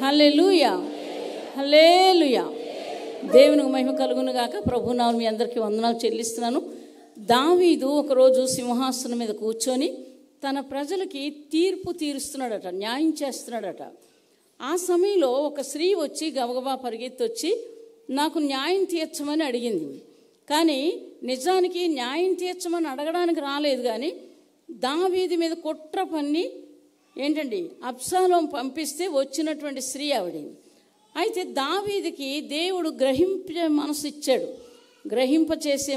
హల్లెలూయా. దేవునికి మహిమ కలుగును గాక. ప్రభునామమున మీ అందరికీ వందనాలు చెల్లిస్తున్నాను. దావీదు ఒకరోజు సింహాసనం మీద కూర్చొని తన ప్రజలకి తీర్పు తీరుస్తున్నాడట, న్యాయం చేస్తున్నాడట. ఆ సమయంలో ఒక స్త్రీ వచ్చి గబగబా పరిగెత్తి వచ్చి నాకు న్యాయం తీర్చమని అడిగింది. కానీ నిజానికి న్యాయం తీర్చమని అడగడానికి రాలేదు, కానీ దావీదు మీద కుట్ర పన్ని ఏంటండి అబ్షాలోము పంపిస్తే వచ్చినటువంటి స్త్రీ ఆవిడ. అయితే దావీదుకి దేవుడు గ్రహింపచేసే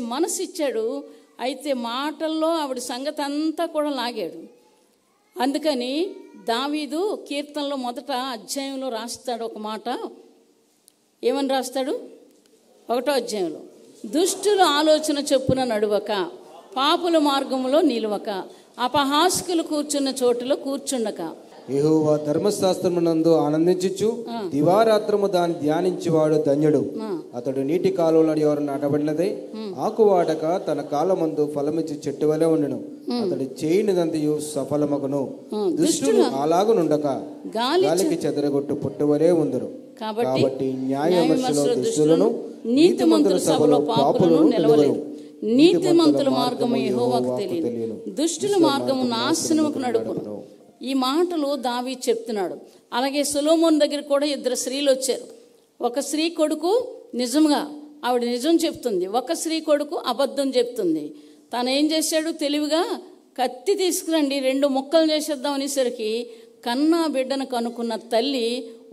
మనసు ఇచ్చాడు. అయితే మాటల్లో ఆవిడ సంగతి అంతా కూడా లాగాడు. అందుకని దావీదు కీర్తనలో మొదట అధ్యాయంలో రాస్తాడు ఒక మాట. ఏమని రాస్తాడు? 1వ అధ్యాయంలో, దుష్టుల ఆలోచన చొప్పున నడువక, పాపుల మార్గములో నిలువక, అపహాస్కులు కూర్చున్న చోటులో కూర్చుండక, యెహోవా ధర్మశాస్త్రమునందు ఆనందించుచు దివారాత్రము దాన్ని ధ్యానించేవాడు ధన్యుడు. అతడు నీటి కాలువలో ఎవరు నాటబడినదే ఆకువాడక తన కాలమందు ఫలమిచ్చి చెట్టు వలె ఉండును. అతడు చేయనిదంతయు సఫలమగును. దుష్టులు అలాగునుండక గాలికి చెదరగొట్టు పుట్టువలే ఉందరు. కాబట్టి న్యాయవిమర్శలో దుష్టులను, నీతిమంతుల సభలో పాపులను నిలవలేరు. నీతిమంతుల మార్గము యెహోవాకు తెలియదు, దుష్టుల మార్గము నాశనముకు నడుపును. ఈ మాటలు దావీదు చెప్తున్నాడు. అలాగే సొలొమోను దగ్గర కూడా 2 స్త్రీలు వచ్చారు. ఒక స్త్రీ కొడుకు నిజంగా ఆవిడ నిజం చెప్తుంది, ఒక స్త్రీ కొడుకు అబద్ధం చెప్తుంది. తను ఏం చేశాడు? తెలివిగా కత్తి తీసుకురండి 2 ముక్కలు చేసేద్దాం అనేసరికి కన్నా బిడ్డను కనుక్కున్న తల్లి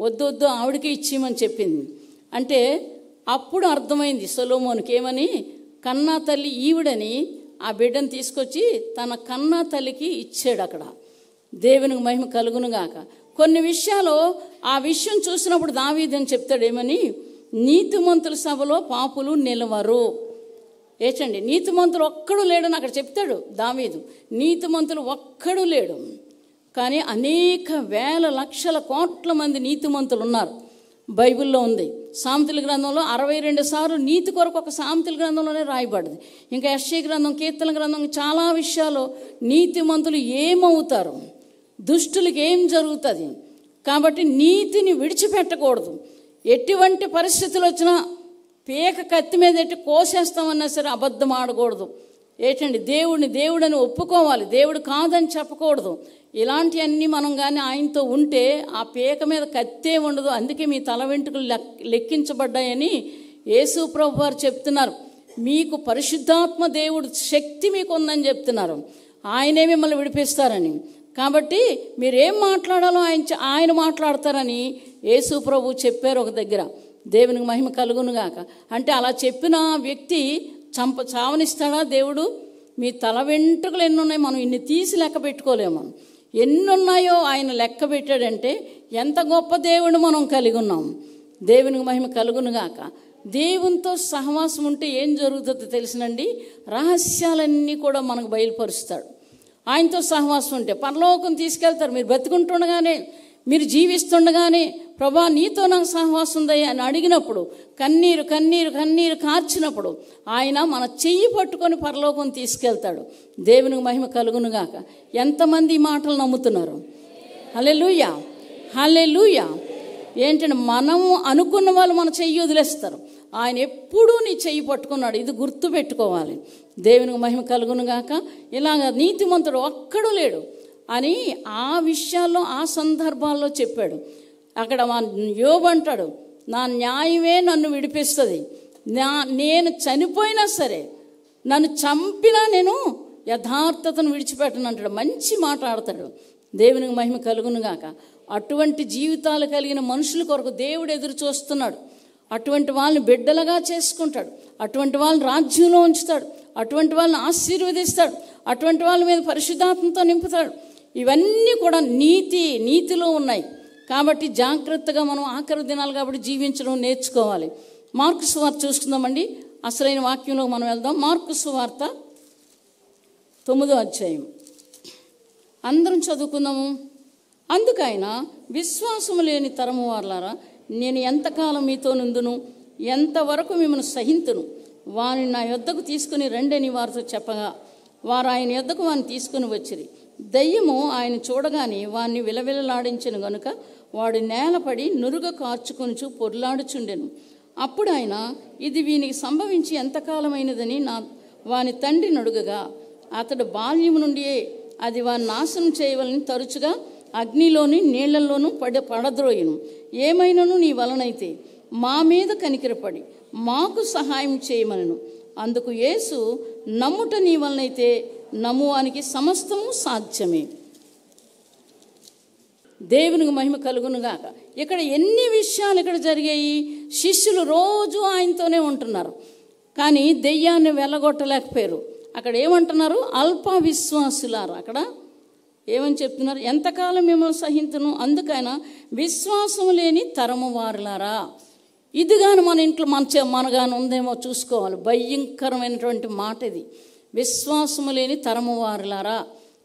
వద్దొద్దు ఆవిడకి ఇచ్చేయమని చెప్పింది. అంటే అప్పుడు అర్థమైంది సొలొమోనుకి ఏమని, కన్నా తల్లి ఈవిడని. ఆ బిడ్డను తీసుకొచ్చి తన కన్నా తల్లికి ఇచ్చాడు. అక్కడ దేవునికి మహిమ కలుగునుగాక. కొన్ని విషయాలు ఆ విషయం చూసినప్పుడు దావీదు అని చెప్తాడు ఏమని, నీతిమంతుల సభలో పాపులు నిలవరు. ఏచండి, నీతిమంతులు ఒక్కడు లేడని అక్కడ చెప్తాడు దావీదు. నీతిమంతులు ఒక్కడు లేడు, కానీ అనేక వేల లక్షల కోట్ల మంది నీతిమంతులు ఉన్నారు. బైబిల్లో ఉంది. సామెతల గ్రంథంలో 62 సార్లు నీతి కొరకు ఒక సామెతల గ్రంథంలోనే రాయబడింది. ఇంకా యెషయా గ్రంథం, కీర్తన గ్రంథం, చాలా విషయాలు నీతిమంతులు ఏమవుతారు, దుష్టులకి ఏం జరుగుతుంది. కాబట్టి నీతిని విడిచిపెట్టకూడదు. ఎటువంటి పరిస్థితులు వచ్చినా పేక కత్తి మీద ఎట్టి కోసేస్తామన్నా సరే అబద్ధం ఆడకూడదు. ఏంటండి, దేవుడని ఒప్పుకోవాలి, దేవుడు కాదని చెప్పకూడదు. ఇలాంటివన్నీ మనం కానీ ఆయనతో ఉంటే ఆ పేక మీద కత్తే ఉండదు. అందుకే మీ తల వెంట్రుకలు లెక్కించబడ్డాయని యేసు ప్రభు వారు చెప్తున్నారు. మీకు పరిశుద్ధాత్మ దేవుడు శక్తి మీకు ఉందని చెప్తున్నారు. ఆయనే మిమ్మల్ని విడిపిస్తారని. కాబట్టి మీరేం మాట్లాడాలో ఆయన మాట్లాడతారని యేసు ప్రభు చెప్పారు ఒక దగ్గర. దేవునికి మహిమ కలుగునుగాక. అంటే అలా చెప్పిన వ్యక్తి చావనిస్తాడా దేవుడు? మీ తల వెంట్రుకలు ఎన్నున్నాయి, మనం ఇన్ని తీసి లెక్క పెట్టుకోలేము. ఎన్నున్నాయో ఆయన లెక్క పెట్టాడంటే ఎంత గొప్ప దేవుడు మనం కలిగి ఉన్నాం. దేవునికి మహిమ కలుగునుగాక. దేవునితో సహవాసం ఉంటే ఏం జరుగుతుందో తెలిసినండి, రహస్యాలన్నీ కూడా మనకు బయలుపరుస్తాడు. ఆయనతో సహవాసం ఉంటే పరలోకం తీసుకెళ్తారు. మీరు బతికుంటుండగానే, మీరు జీవిస్తుండగానే, ప్రభా నీతో నాకు సహవాసం ఉందయ్యా అని అడిగినప్పుడు, కన్నీరు కన్నీరు కన్నీరు కార్చినప్పుడు ఆయన మన చెయ్యి పట్టుకొని పరలోకం తీసుకెళ్తాడు. దేవునికి మహిమ కలుగునుగాక. ఎంతమంది ఈ మాటలు నమ్ముతున్నారు? హల్లెలూయా, హల్లెలూయా. ఏంటంటే మనము అనుకున్న వాళ్ళు మన చెయ్యి వదిలేస్తారు. ఆయన ఎప్పుడూ నీ చెయ్యి పట్టుకున్నాడు. ఇది గుర్తు పెట్టుకోవాలి. దేవునికి మహిమ కలుగునుగాక. ఇలాగ నీతిమంతుడు ఒక్కడు లేడు అని ఆ విషయాల్లో, ఆ సందర్భాల్లో చెప్పాడు. అక్కడ యోబు అంటాడు, నా న్యాయమే నన్ను విడిపిస్తుంది. నేను చనిపోయినా సరే, నన్ను చంపినా నేను యథార్థతను విడిచిపెట్టను అంటాడు. మంచి మాట ఆడతాడు. దేవునికి మహిమ కలుగునుగాక. అటువంటి జీవితాలు కలిగిన మనుషుల కొరకు దేవుడు ఎదురు చూస్తున్నాడు. అటువంటి వాళ్ళని బిడ్డలుగా చేసుకుంటాడు. అటువంటి వాళ్ళని రాజ్యంలో ఉంచుతాడు. అటువంటి వాళ్ళని ఆశీర్వదిస్తాడు. అటువంటి వాళ్ళ మీద పరిశుద్ధాత్మతో నింపుతాడు. ఇవన్నీ కూడా నీతిలో ఉన్నాయి. కాబట్టి జాగ్రత్తగా మనం ఆఖరి దినాలు కాబట్టి జీవించడం నేర్చుకోవాలి. మార్కు సువార్త చూసుకుందామండి. అసలైన వాక్యంలో మనం వెళ్దాం. మార్కు సువార్త 9వ అధ్యాయం అందరం చదువుకుందాము. అందుకైనా విశ్వాసము లేని తరము వారలారా, నేను ఎంతకాలం మీతో నుందును, ఎంతవరకు మిమ్మల్ని సహింతును, వారిని నా యొద్దకు తీసుకుని రండని వారితో చెప్పగా వారు ఆయన యొద్దకు వారిని తీసుకుని వచ్చిరి. దయ్యము ఆయన చూడగానే వారిని విలవిలలాడించెను గనుక వాడు నేలపడి నురుగ కార్చుకొనుచు పొర్లాడుచుండెను. అప్పుడు ఆయన, ఇది వీనికి సంభవించి ఎంతకాలమైనదని వాని తండ్రిని అడుగగా అతడు బాల్యము నుండియే అది వారిని నాశనం చేయవలని తరచుగా అగ్నిలోని నీళ్లలోనూ పడద్రోయును. ఏమైనను నీ వలనైతే మా మీద కనికరపడి మాకు సహాయం చేయమనను. అందుకు యేసు, నమ్ముట నీ వలనైతే నమ్మువానికి సమస్తము సాధ్యమే. దేవునికి మహిమ కలుగునుగాక. ఇక్కడ ఎన్ని విషయాలు ఇక్కడ జరిగాయి. శిష్యులు రోజు ఆయనతోనే ఉంటున్నారు, కానీ దెయ్యాన్ని వెళ్ళగొట్టలేకపోయారు. అక్కడ ఏమంటున్నారు? అల్ప విశ్వాసులారా. అక్కడ ఏమని చెప్తున్నారు? ఎంతకాలం మిమ్మల్ని సహించును, అందుకైనా విశ్వాసం లేని తరము వారులారా. ఇది కానీ మన ఇంట్లో మనగాని ఉందేమో చూసుకోవాలి. భయంకరమైనటువంటి మాట ఇది. విశ్వాసము లేని తరము వారులారా.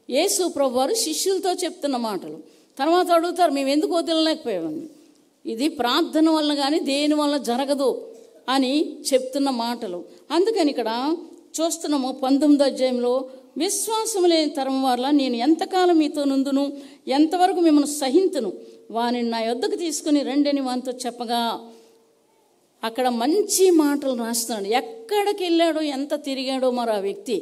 యేసు ప్రభు వారు శిష్యులతో చెప్తున్న మాటలు. తర్వాత అడుగుతారు, మేము ఎందుకు వదిలలేకపోయామని. ఇది ప్రార్థన వల్ల కానీ దేని వల్ల జరగదు అని చెప్తున్న మాటలు. అందుకని ఇక్కడ చూస్తున్నాము 19వ అధ్యాయంలో, విశ్వాసం లేని తరం వల్ల నేను ఎంతకాలం మీతో నుందును, ఎంతవరకు మిమ్మల్ని సహింతును, వానిని నా యొద్దకు తీసుకుని రండని వానితో చెప్పగా అక్కడ మంచి మాటలు రాస్తున్నాడు. ఎక్కడికి వెళ్ళాడో, ఎంత తిరిగాడో మరి ఆ వ్యక్తి.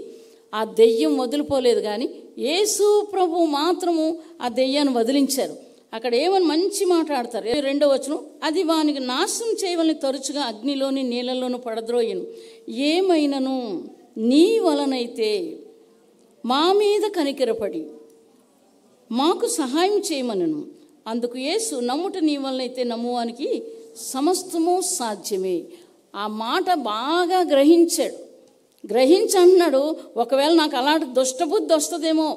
ఆ దెయ్యం వదిలిపోలేదు, కానీ యేసు ప్రభు మాత్రము ఆ దెయ్యాన్ని వదిలించారు. అక్కడ ఏమని మంచి మాట్లాడతారు. 2వ వచనం, అది వానికి నాశనం చేయవలని తరచుగా అగ్నిలోని నీళ్ళలోనూ పడద్రోయను. ఏమైనను నీ వలనైతే మా మీద కనికరపడి మాకు సహాయం చేయమనను. అందుకు యేసు, నమ్ముట నీ వలనైతే నమ్మువానికి సమస్తము సాధ్యమే. ఆ మాట బాగా గ్రహించి అంటున్నాడు. ఒకవేళ నాకు అలాంటి దుష్టబుద్ధి వస్తుందేమో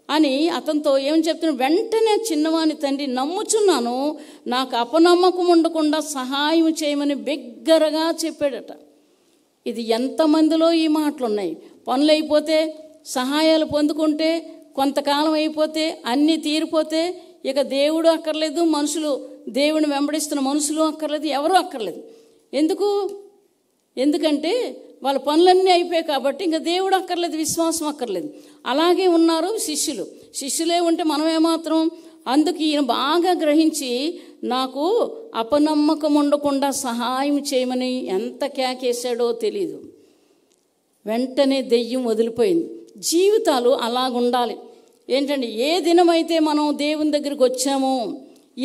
అని అతనితో ఏమని చెప్తున్నాడు? వెంటనే చిన్నవాని తండ్రి, నమ్ముచున్నాను, నాకు అపనమ్మకం ఉండకుండా సహాయం చేయమని బిగ్గరగా చెప్పాడట. ఇది ఎంతమందిలో ఈ మాటలు ఉన్నాయి. పనులు అయిపోతే, సహాయాలు పొందుకుంటే, కొంతకాలం అయిపోతే, అన్నీ తీరిపోతే ఇక దేవుడు అక్కర్లేదు, మనుషులు దేవుని వెంబడిస్తున్న మనుషులు అక్కర్లేదు, ఎవరూ అక్కర్లేదు. ఎందుకంటే వాళ్ళ పనులన్నీ అయిపోయాయి కాబట్టి ఇంకా దేవుడు అక్కర్లేదు, విశ్వాసం అక్కర్లేదు. అలాగే ఉన్నారు శిష్యులే ఉంటే మనం ఏమాత్రం. అందుకు ఈయన బాగా గ్రహించి నాకు అపనమ్మకం ఉండకుండా సహాయం చేయమని ఎంత కేకేశాడో తెలీదు. వెంటనే దెయ్యం వదిలిపోయింది. జీవితాలు అలాగుండాలి. ఏంటంటే ఏ దినమైతే మనం దేవుని దగ్గరికి వచ్చామో,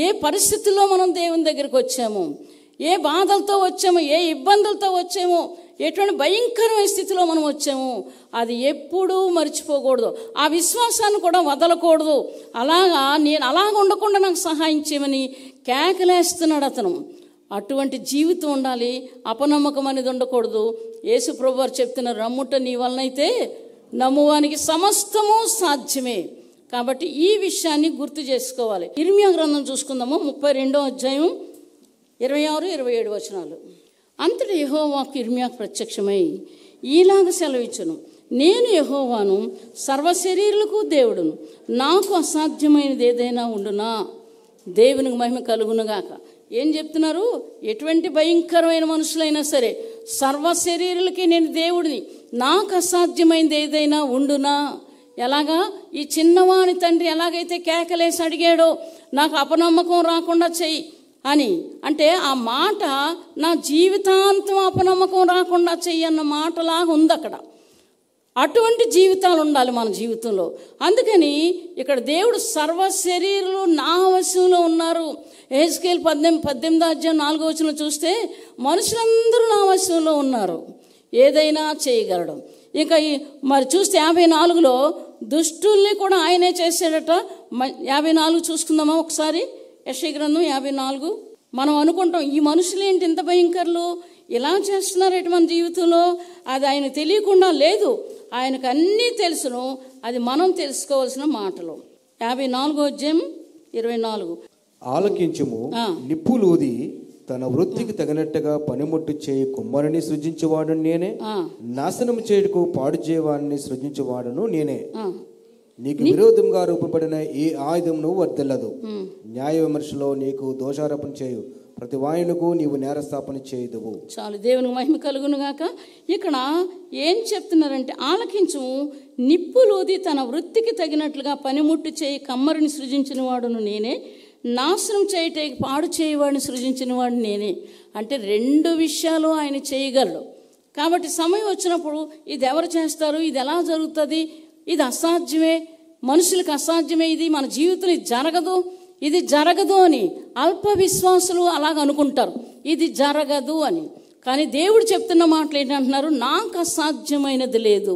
ఏ పరిస్థితుల్లో మనం దేవుని దగ్గరికి వచ్చామో, ఏ బాధలతో వచ్చామో, ఏ ఇబ్బందులతో వచ్చామో, ఎటువంటి భయంకరమైన స్థితిలో మనం వచ్చామో అది ఎప్పుడూ మర్చిపోకూడదు. ఆ విశ్వాసాన్ని కూడా వదలకూడదు. నేను అలాగ ఉండకుండా నాకు సహాయం చేయమని కేకలేస్తున్నాడు అతను. అటువంటి జీవితం ఉండాలి. అపనమ్మకం అనేది ఉండకూడదు. యేసు ప్రభువు వారు చెప్తున్నారు, రమ్ముట నీ వలనైతే నమ్మువానికి సమస్తము సాధ్యమే. కాబట్టి ఈ విషయాన్ని గుర్తు చేసుకోవాలి. ఇర్మియా గ్రంథం చూసుకుందాము, 32వ అధ్యాయం 26-27 వచనాలు. అంతటి యెహోవాకు ఇర్మియాకు ప్రత్యక్షమై ఈలాగ సెలవిచ్చును, నేను యెహోవాను, సర్వశరీరులకు దేవుడును, నాకు అసాధ్యమైనది ఏదైనా ఉండునా. దేవునికి మహిమ కలుగునుగాక. ఏం చెప్తున్నారు? ఎటువంటి భయంకరమైన మనుషులైనా సరే, సర్వశరీరులకి నేను దేవుడిని, నాకు అసాధ్యమైనది ఏదైనా ఉండునా. ఎలాగా? ఈ చిన్నవాని తండ్రి ఎలాగైతే కేకలేసి అడిగాడో, నాకు అపనమ్మకం రాకుండా చెయ్యి అని, అంటే ఆ మాట నా జీవితాంతం అపనమ్మకం రాకుండా చెయ్యన్న మాటలాగా ఉంది అక్కడ. అటువంటి జీవితాలు ఉండాలి మన జీవితంలో. అందుకని ఇక్కడ దేవుడు సర్వశరీరులు నా వశంలో ఉన్నారు. యెహెజ్కేలు 18వ అధ్యాయం 4వ వచనం చూస్తే మనుషులందరూ నా వశంలో ఉన్నారు, ఏదైనా చేయగలడు. ఇంకా మరి చూస్తే 54లో దుష్టుల్ని కూడా ఆయనే చేశాడట. 54 చూసుకుందామా ఒకసారి? యెషయా గ్రంథం 54. మనం అనుకుంటాం ఈ మనుషులు ఏంటి ఇంత భయంకరులు, ఇలా చేస్తున్నారేంటి మన జీవితంలో. అది ఆయన తెలియకుండా లేదు, ఆయనకు అన్నీ తెలుసును. అది మనం తెలుసుకోవాల్సిన మాటలు. 54వ అధ్యాయం 24. ఆలకించుము, నిప్పులూది తన వృత్తికి తగినట్టుగా పనిముట్టు చేయి కుమ్మరిని సృజించేవాడును నేనే, నాశనం చేయుటకు పాడు చేయవాడిని సృజించేవాడును నేనే. నీకు విరోధంగా రూపబడిన ఏ ఆయుధమును వర్ధిల్లదు. న్యాయ విమర్శలో నీకు దోషారోపణ చేయు ప్రతి వాయునకు నీవు నేరస్థాపన చేయదువు. చాలు, దేవునికి మహిమ కలుగును గాక. ఇక్కడ ఏం చెప్తున్నారంటే, ఆలకించుము, నిప్పులూది తన వృత్తికి తగినట్లుగా పనిముట్టు చేయి కమ్మరిని సృజించిన వాడును నేనే, నాశనం చేయటే పాడు చేయవాడిని సృజించిన వాడు నేనే. అంటే 2 విషయాలు ఆయన చేయగలడు. కాబట్టి సమయం వచ్చినప్పుడు ఇది ఎవరు చేస్తారు, ఇది ఎలా జరుగుతుంది, ఇది అసాధ్యమే, మనుషులకు అసాధ్యమే, ఇది మన జీవితంలో ఇది జరగదు అని అల్ప విశ్వాసులు అలాగ అనుకుంటారు, ఇది జరగదు అని. కానీ దేవుడు చెప్తున్న మాటలు ఏంటంటున్నారు? నాకు అసాధ్యమైనది లేదు.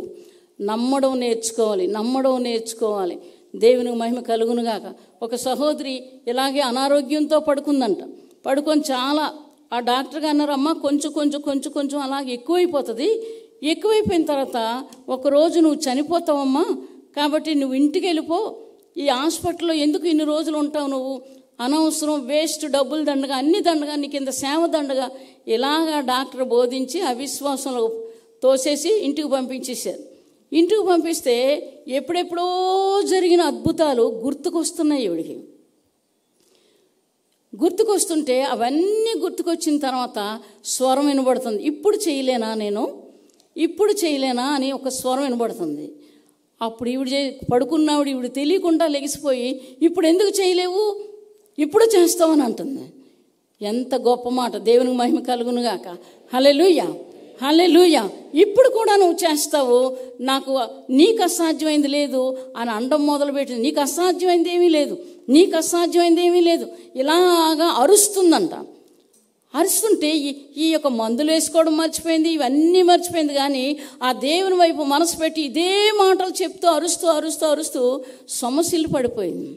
నమ్మడం నేర్చుకోవాలి. దేవునికి మహిమ కలుగునుగాక. ఒక సహోదరి ఇలాగే అనారోగ్యంతో పడుకొని చాలా ఆ డాక్టర్ గారు అన్నారు, అమ్మ కొంచెం అలాగే ఎక్కువైపోయిన తర్వాత ఒకరోజు నువ్వు చనిపోతావమ్మా, కాబట్టి నువ్వు ఇంటికి వెళ్ళిపో, ఈ హాస్పిటల్లో ఎందుకు ఇన్ని రోజులు ఉంటావు నువ్వు, అనవసరం, వేస్ట్, డబ్బులు దండగా, అన్ని దండగా, నీకు ఇంత సేవ దండగా, ఇలాగా డాక్టర్ బోధించి అవిశ్వాసంలో తోసేసి ఇంటికి పంపించేశారు. ఇంటికి పంపిస్తే ఎప్పుడెప్పుడో జరిగిన అద్భుతాలు గుర్తుకొస్తున్నాయి. ఇవిడికి గుర్తుకొస్తుంటే అవన్నీ గుర్తుకొచ్చిన తర్వాత స్వరం వినబడుతుంది, ఇప్పుడు చేయలేనా అని ఒక స్వరం వినబడుతుంది. అప్పుడు పడుకున్నావిడ ఈవిడ తెలియకుండా లెగిసిపోయి, ఇప్పుడు ఎందుకు చేయలేవు, ఇప్పుడు చేస్తావని అంటుంది. ఎంత గొప్ప మాట! దేవునికి మహిమ కలుగునుగాక. హల్లెలూయా. ఇప్పుడు కూడా నువ్వు చేస్తావు, నీకు అసాధ్యమైంది లేదు అని అండం మొదలుపెట్టింది. నీకు అసాధ్యమైంది ఏమీ లేదు ఇలాగా అరుస్తుందంట. అరుస్తుంటే ఈ యొక్క మందులు వేసుకోవడం మర్చిపోయింది, ఇవన్నీ మర్చిపోయింది. కానీ ఆ దేవుని వైపు మనసు పెట్టి ఇదే మాటలు చెప్తూ అరుస్తూ సమస్యలు పడిపోయింది.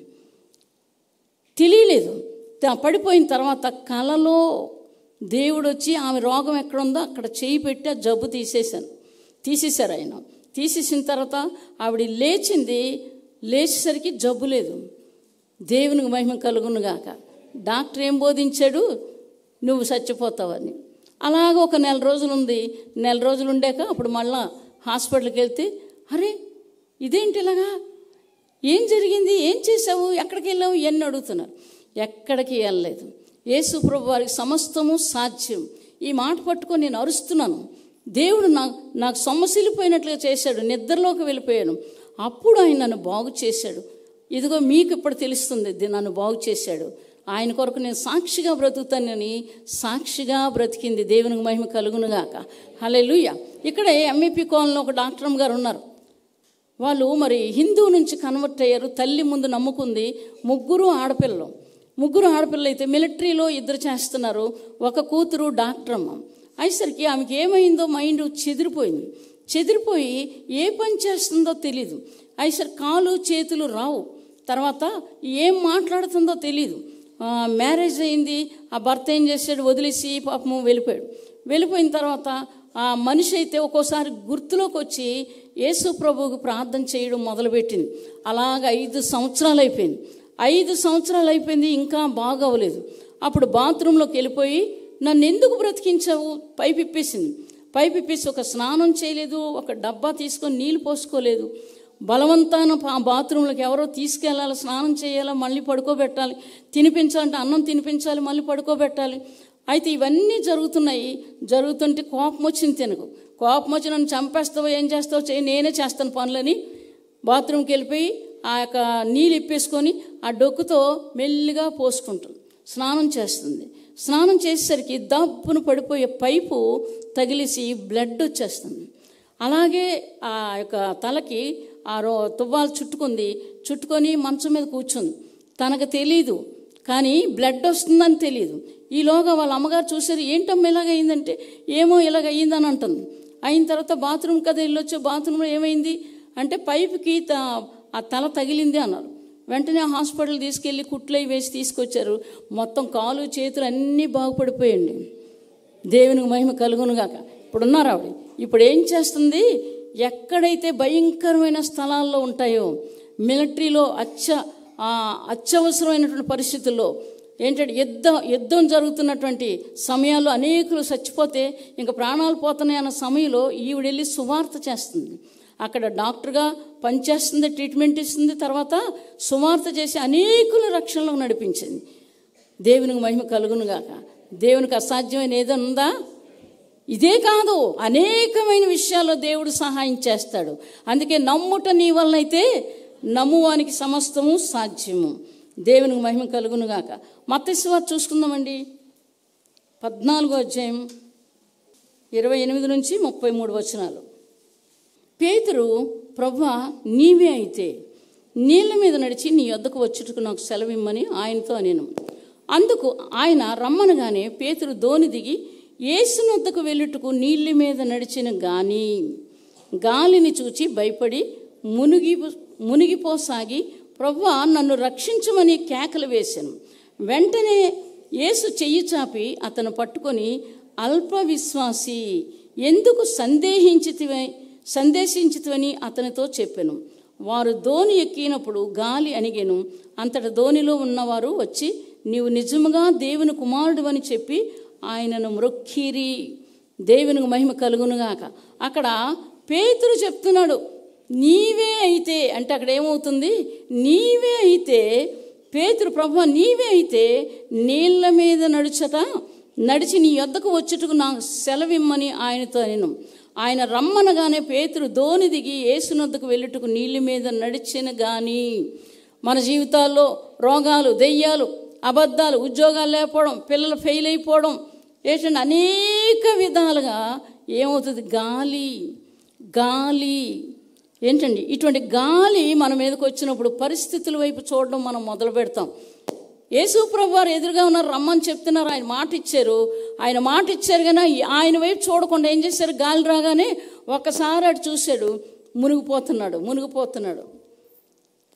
తెలియలేదు. పడిపోయిన తర్వాత కలలో దేవుడు వచ్చి ఆమె రోగం ఎక్కడుందో అక్కడ చేయి పెట్టి ఆ జబ్బు తీసేశారు ఆయన. తీసేసిన తర్వాత ఆవిడ లేచేసరికి జబ్బు లేదు. దేవునికి మహిమ కలుగునుగాక. డాక్టర్ ఏం బోధించాడు? నువ్వు చచ్చిపోతావని. అలాగ ఒక 4 రోజులు ఉంది. 4 రోజులు ఉండాక అప్పుడు మళ్ళా హాస్పిటల్కి వెళ్తే, అరే ఇదేంటి ఇలాగా, ఏం జరిగింది, ఏం చేసావు, ఎక్కడికి వెళ్ళావు, ఇవన్నీ అడుగుతున్నారు. ఎక్కడికి వెళ్ళలేదు. యేసు ప్రభు వారికి సమస్తము సాధ్యం. ఈ మాట పట్టుకొని నేను అరుస్తున్నాను. దేవుడు నాకు సొమ్మసిల్లిపోయినట్లుగా చేశాడు. నిద్రలోకి వెళ్ళిపోయాను. అప్పుడు ఆయన నన్ను బాగు చేశాడు. ఇదిగో మీకు ఇప్పుడు తెలుస్తుంది, నన్ను బాగు చేశాడు. ఆయన కొరకు నేను సాక్షిగా బ్రతుకుతానని సాక్షిగా బ్రతికింది. దేవునికి మహిమ కలుగునుగాక. హల్లెలూయా. ఇక్కడే ఎంఈపీ కాలనీలో ఒక డాక్టర్ గారు ఉన్నారు. వాళ్ళు మరి హిందూ నుంచి కన్వర్ట్ అయ్యారు. తల్లి ముందు నమ్ముకుంది. ముగ్గురు ఆడపిల్లలు అయితే మిలిటరీలో 2 చేస్తున్నారు. ఒక కూతురు డాక్టర్ అమ్మ. అయ్యేసరికి ఆమెకి ఏమైందో మైండ్ చెదిరిపోయి ఏ పని చేస్తుందో తెలీదు. అయ్యేసరికి కాలు చేతులు రావు. తర్వాత ఏం మాట్లాడుతుందో తెలీదు. మ్యారేజ్ అయింది. ఆ భర్త ఏం చేశాడు, వదిలేసి పాపము వెళ్ళిపోయిన తర్వాత ఆ మనిషి అయితే ఒక్కోసారి గుర్తులోకి వచ్చి యేసు ప్రభువుకు ప్రార్థన చేయడం మొదలుపెట్టింది. అలాగ 5 సంవత్సరాలు అయిపోయింది. 5 సంవత్సరాలు అయిపోయింది, ఇంకా బాగవలేదు. అప్పుడు బాత్రూంలోకి వెళ్ళిపోయి నన్ను ఎందుకు బ్రతికించావు పైపు ఇప్పేసి ఒక స్నానం చేయలేదు, ఒక డబ్బా తీసుకొని నీళ్ళు పోసుకోలేదు. బలవంతాన ఆ బాత్రూంలోకి ఎవరో తీసుకెళ్ళాలి, స్నానం చేయాలి, మళ్ళీ పడుకోబెట్టాలి, తినిపించాలంటే అన్నం తినిపించాలి, మళ్ళీ పడుకోబెట్టాలి. అయితే ఇవన్నీ జరుగుతుంటే కోపం వచ్చి నన్ను చంపేస్తావో ఏం చేస్తావో నేనే చేస్తాను పనులని బాత్రూమ్కి వెళ్ళిపోయి ఆ యొక్క నీళ్ళు ఇప్పేసుకొని ఆ డొక్కుతో మెల్లిగా పోసుకుంటుంది. స్నానం చేసేసరికి దబ్బును పడిపోయే పైపు తగిలిసి బ్లడ్ వచ్చేస్తుంది. అలాగే ఆ యొక్క తలకి ఆ తువ్వాలు చుట్టుకొని మంచం మీద కూర్చుంది. తనకు తెలీదు, కానీ బ్లడ్ వస్తుందని తెలియదు. ఈలోగా వాళ్ళ అమ్మగారు చూసారు. ఏంటమ్మా ఇలాగ అయిందంటే, ఏమో ఇలాగ అయ్యిందని అంటుంది. అయిన తర్వాత బాత్రూమ్ కదా వెళ్ళొచ్చు, బాత్రూంలో ఏమైంది అంటే పైపుకి ఆ తల తగిలింది అన్నారు. వెంటనే హాస్పిటల్ తీసుకెళ్ళి కుట్లు వేసి తీసుకొచ్చారు. మొత్తం కాలు చేతులు అన్నీ బాగుపడిపోయండి. దేవునికి మహిమ కలుగునుగాక. ఇప్పుడున్నారు ఆవిడ. ఇప్పుడు ఏం చేస్తుంది, ఎక్కడైతే భయంకరమైన స్థలాల్లో ఉంటాయో, మిలిటరీలో అత్యవసరమైనటువంటి పరిస్థితుల్లో ఏంటంటే యుద్ధం జరుగుతున్నటువంటి సమయాల్లో అనేకులు చచ్చిపోతే ఇంకా ప్రాణాలు పోతున్నాయి అన్న సమయంలో ఈవిడ వెళ్ళి సువార్త చేస్తుంది. అక్కడ డాక్టర్గా పనిచేస్తుంది, ట్రీట్మెంట్ ఇస్తుంది. తర్వాత సువార్త చేసి అనేకుల రక్షణలో నడిపించింది. దేవునికి మహిమ కలుగునుగాక. దేవునికి అసాధ్యమైన ఏదైనా ఉందా? ఇదే కాదు, అనేకమైన విషయాల్లో దేవుడు సహాయం చేస్తాడు. అందుకే నమ్ముట నీ వలనైతే నమ్మువానికి సమస్తము సాధ్యము. దేవునికి మహిమ కలుగునుగాక. మత్తయి సువార్త చూసుకుందామండి. 14వ అధ్యాయం 28 నుంచి 33 వచనాలు. పేతురు, ప్రభువా నీవే అయితే నీళ్ళ మీద నడిచి నీ యొద్దకు వచ్చుటకు నాకు సెలవిమ్మని ఆయనతో అనెను. అందుకు ఆయన రమ్మనగానే పేతురు దోణి దిగి యేసు వద్దకు వెళ్ళుటకు నీళ్ళ మీద నడిచిన గాలిని చూచి భయపడి మునిగిపోసాగి ప్రభువా నన్ను రక్షించమని కేకలు వేశాను. వెంటనే యేసు చెయ్యి చాపి అతను పట్టుకొని, అల్ప విశ్వాసి, ఎందుకు సందేశించితివని అతనితో చెప్పెను. వారు దోణి ఎక్కినప్పుడు గాలి అణిగెను. అంతట దోణిలో ఉన్నవారు వచ్చి నీవు నిజముగా దేవుని కుమారుడు అని చెప్పి ఆయనను మ్రొక్కిరి. దేవునికి మహిమ కలుగునుగాక. అక్కడ పేతురు చెప్తున్నాడు, నీవే అయితే అంటే అక్కడ ఏమవుతుంది, నీవే అయితే పేతురు, ప్రభువా నీవే అయితే నీళ్ళ మీద నడిచి నీ యొద్దకు వచ్చుటకు నాకు సెలవిమ్మని ఆయనతో అనెను. ఆయన రమ్మనగానే పేతురు దోణి దిగి యేసునొద్దకు వెళ్ళుటకు నీళ్ళ మీద నడిచిన. కానీ మన జీవితాల్లో రోగాలు, దెయ్యాలు, అబద్ధాలు, ఉద్యోగాలు లేకపోవడం, పిల్లలు ఫెయిల్ అయిపోవడం, ఏంటంటే అనేక విధాలుగా ఏమవుతుంది, గాలి ఏంటండి, ఇటువంటి గాలి మన మీదకి వచ్చినప్పుడు పరిస్థితుల వైపు చూడడం మనం మొదలు పెడతాం. యేసు ప్రభు వారు ఎదురుగా ఉన్నారు, రమ్మని చెప్తున్నారు, ఆయన మాట ఇచ్చారు కానీ ఆయన వైపు చూడకుండా ఏం చేశారు, గాలి రాగానే ఒక్కసారి అటు చూశాడు, మునిగిపోతున్నాడు,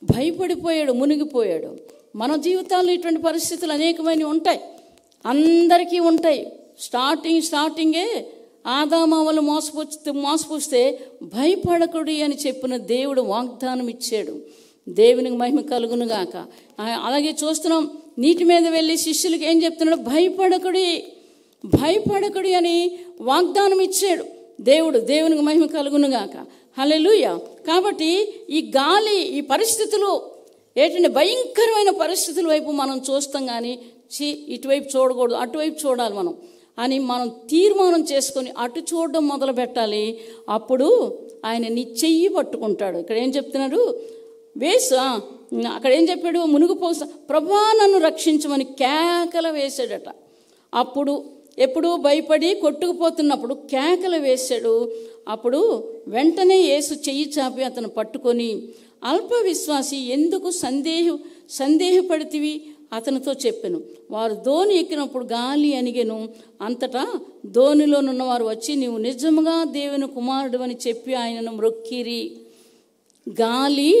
భయపడిపోయాడు, మునిగిపోయాడు. మన జీవితాల్లో ఇటువంటి పరిస్థితులు అనేకమైనవి ఉంటాయి, అందరికీ ఉంటాయి. స్టార్టింగే ఆదామావలు మోసపుస్తే భయపడకుడి అని చెప్పిన దేవుడు వాగ్దానం ఇచ్చాడు. దేవునికి మహిమ కలుగునుగాక. అలాగే చూస్తున్నాం, నీటి మీద వెళ్ళి శిష్యులకి ఏం చెప్తున్నాడు, భయపడకుడి అని వాగ్దానం ఇచ్చాడు దేవుడు. దేవునికి మహిమ కలుగునుగాక. హల్లెలూయా. కాబట్టి ఈ గాలి, ఈ పరిస్థితులు ఏంటంటే భయంకరమైన పరిస్థితుల వైపు మనం చూస్తాం, కానీ ఇటువైపు చూడకూడదు, అటువైపు చూడాలి మనం అని మనం తీర్మానం చేసుకొని అటు చూడడం మొదలు పెట్టాలి. అప్పుడు ఆయన నీ చెయ్యి పట్టుకుంటాడు. ఇక్కడ ఏం చెప్తున్నాడు, అక్కడ ఏం చెప్పాడు, మునిగిపోసా ప్రభువా నన్ను రక్షించమని కేకలు వేశాడట. అప్పుడు ఎప్పుడు భయపడి కొట్టుకుపోతున్నప్పుడు కేకలు వేశాడు. అప్పుడు వెంటనే యేసు చెయ్యి చాపి అతను పట్టుకొని, అల్ప విశ్వాసి ఎందుకు సందేహపడితివి అతనితో చెప్పెను. వారు ధోని ఎక్కినప్పుడు గాలి అణిగెను. అంతటా ధోనిలోనున్న వారు వచ్చి నీవు నిజముగా దేవుని కుమారుడు అని చెప్పి ఆయనను మ్రొక్కిరి. గాలి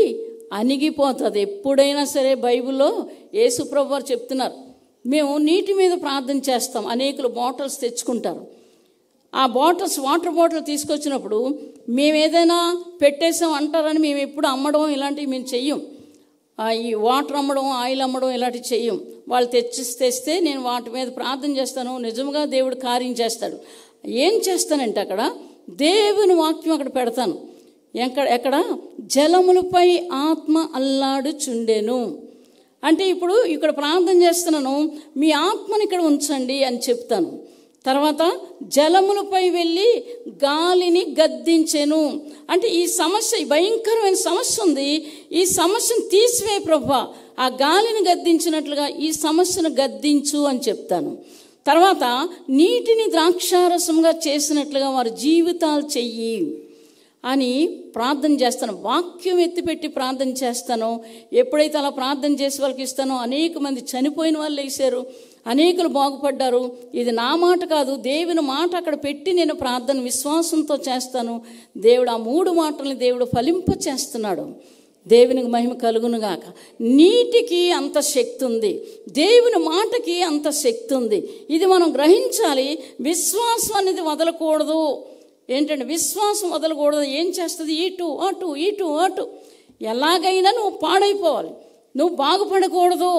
అణిగిపోతుంది ఎప్పుడైనా సరే. బైబిల్లో యేసు ప్రభువు వారు చెప్తున్నారు, మేము నీటి మీద ప్రార్థన చేస్తాం. అనేకులు బాటిల్స్ తెచ్చుకుంటారు. ఆ బాటిల్స్, వాటర్ బాటిల్ తీసుకొచ్చినప్పుడు మేము ఏదైనా పెట్టేసాం అంటారని మేము ఎప్పుడు అమ్మడం ఇలాంటివి మేము చెయ్యం. ఈ వాటర్ అమ్మడం, ఆయిల్ అమ్మడం ఇలాంటివి చెయ్యం. వాళ్ళు తెస్తే నేను వాటి మీద ప్రార్థన చేస్తాను, నిజంగా దేవుడు కార్యం చేస్తాడు. ఏం చేస్తానంటే అక్కడ దేవుని వాక్యం అక్కడ పెడతాను. ఎక్కడ జలములపై ఆత్మ అల్లాడుచుండెను అంటే ఇప్పుడు ఇక్కడ ప్రార్థన చేస్తున్నాను, మీ ఆత్మని ఇక్కడ ఉంచండి అని చెప్తాను. తర్వాత జలములపై వెళ్ళి గాలిని గద్దించెను అంటే ఈ సమస్య, భయంకరమైన సమస్య ఉంది, ఈ సమస్యను తీసివే ప్రభువా, ఆ గాలిని గద్దించినట్లుగా ఈ సమస్యను గద్దించు అని చెప్తాను. తర్వాత నీటిని ద్రాక్షారసంగా చేసినట్లుగా వారి జీవితాలు చెయ్యి అని ప్రార్థన చేస్తాను. వాక్యం ఎత్తిపెట్టి ప్రార్థన చేస్తాను. ఎప్పుడైతే అలా ప్రార్థన చేసి వాళ్ళకి ఇస్తానో అనేక మంది చనిపోయిన వాళ్ళు లేచారు, అనేకులు బాగుపడ్డారు. ఇది నా మాట కాదు, దేవుని మాట అక్కడ పెట్టి నేను ప్రార్థన విశ్వాసంతో చేస్తాను. దేవుడు ఆ 3 మాటల్ని దేవుడు ఫలింప చేస్తున్నాడు. దేవునికి మహిమ కలుగునుగాక. నీటికి అంత శక్తి ఉంది, దేవుని మాటకి అంత శక్తి ఉంది. ఇది మనం గ్రహించాలి. విశ్వాసం అనేది వదలకూడదు. ఏంటంటే విశ్వాసం వదలకూడదు. ఏం చేస్తుంది, ఇటు అటు ఇటు అటు, ఎలాగైనా నువ్వు పాడైపోవాలి, నువ్వు బాగుపడకూడదు.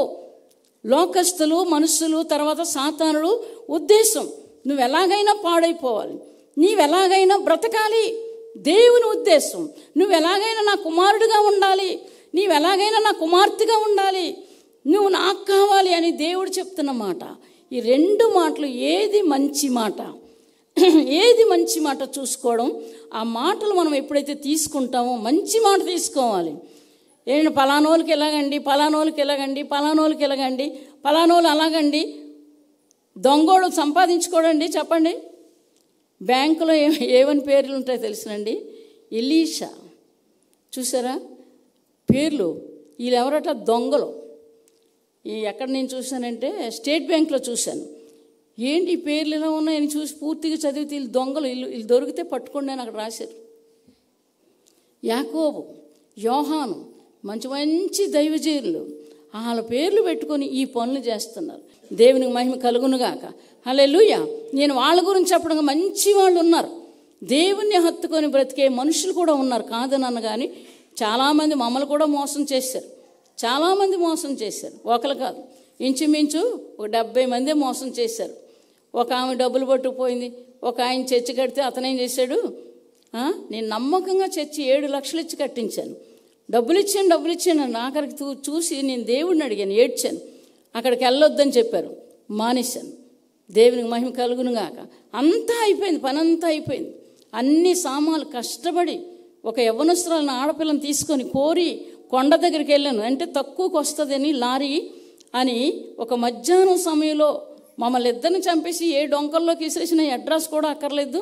లోకస్తులు, మనుషులు, తర్వాత సాతానుడు ఉద్దేశం నువ్వు ఎలాగైనా పాడైపోవాలి, నీవెలాగైనా బ్రతకాలి. దేవుని ఉద్దేశం నువ్వు ఎలాగైనా నా కుమారుడిగా ఉండాలి, నీవెలాగైనా నా కుమార్తెగా ఉండాలి, నువ్వు నాకు కావాలి అని దేవుడు చెప్తున్న మాట. ఈ 2 మాటలు ఏది మంచి మాట, ఏది మంచి మాట చూసుకోవడం. ఆ మాటలు మనం ఎప్పుడైతే తీసుకుంటామో, మంచి మాట తీసుకోవాలి. ఏంటంటే పలానోళ్ళకి ఎలాగండి, పలానోళ్ళకి ఎలాగండి, పలానోళ్ళకి ఎలాగండి, పలానోళ్ళు అలాగండి. దొంగోడు సంపాదించుకోడండి చెప్పండి. బ్యాంకులో ఏమని పేర్లు ఉంటాయో తెలుసునండి, ఎలీషా, చూసారా పేర్లు. వీళ్ళు ఎవరట, దొంగలు. ఎక్కడ నేను చూశానంటే స్టేట్ బ్యాంక్లో చూశాను. ఏంటి ఈ పేర్లు ఎలా ఉన్నాయని చూసి పూర్తిగా చదివితే వీళ్ళు దొంగలు, వీళ్ళు దొరికితే పట్టుకోండి అని అక్కడ రాశారు. యాకోబు, యోహాను, మంచి మంచి దైవజీరులు, వాళ్ళ పేర్లు పెట్టుకొని ఈ పనులు చేస్తున్నారు. దేవునికి మహిమ కలుగునుగాక. హల్లెలూయా. నేను వాళ్ళ గురించి చెప్పడం, మంచి వాళ్ళు ఉన్నారు, దేవుణ్ణి హత్తుకొని బ్రతికే మనుషులు కూడా ఉన్నారు, కాదనను. కానీ చాలామంది మమ్మల్ని కూడా మోసం చేశారు, చాలామంది మోసం చేశారు. ఒకరు కాదు, ఇంచుమించు 70 మందే మోసం చేశారు. ఒక ఆమె డబ్బులు పట్టుకుపోయింది, ఒక ఆయన చర్చి కడితే అతనేం చేశాడు, నేను నమ్మకంగా చర్చి 7 లక్షలు ఇచ్చి కట్టించాను, డబ్బులు ఇచ్చాను. ఆఖరికి చూసి నేను దేవుడిని అడిగాను, ఏడ్చాను. అక్కడికి వెళ్ళొద్దని చెప్పారు, మానేశాను. దేవునికి మహిమ కలుగునుగాక. అంతా అయిపోయింది, పని అంతా అయిపోయింది. అన్ని సామాన్లు కష్టపడి ఒక యవ్వనస్తురాలను, ఆడపిల్లని తీసుకొని కోరి కొండ దగ్గరికి వెళ్ళాను. అంటే తక్కువకు వస్తుందని లారీ అని ఒక మధ్యాహ్నం సమయంలో మమ్మల్ని ఇద్దరిని చంపేసి 7 డొంకల్లోకి విసిరేసిన, అడ్రస్ కూడా అక్కర్లేదు,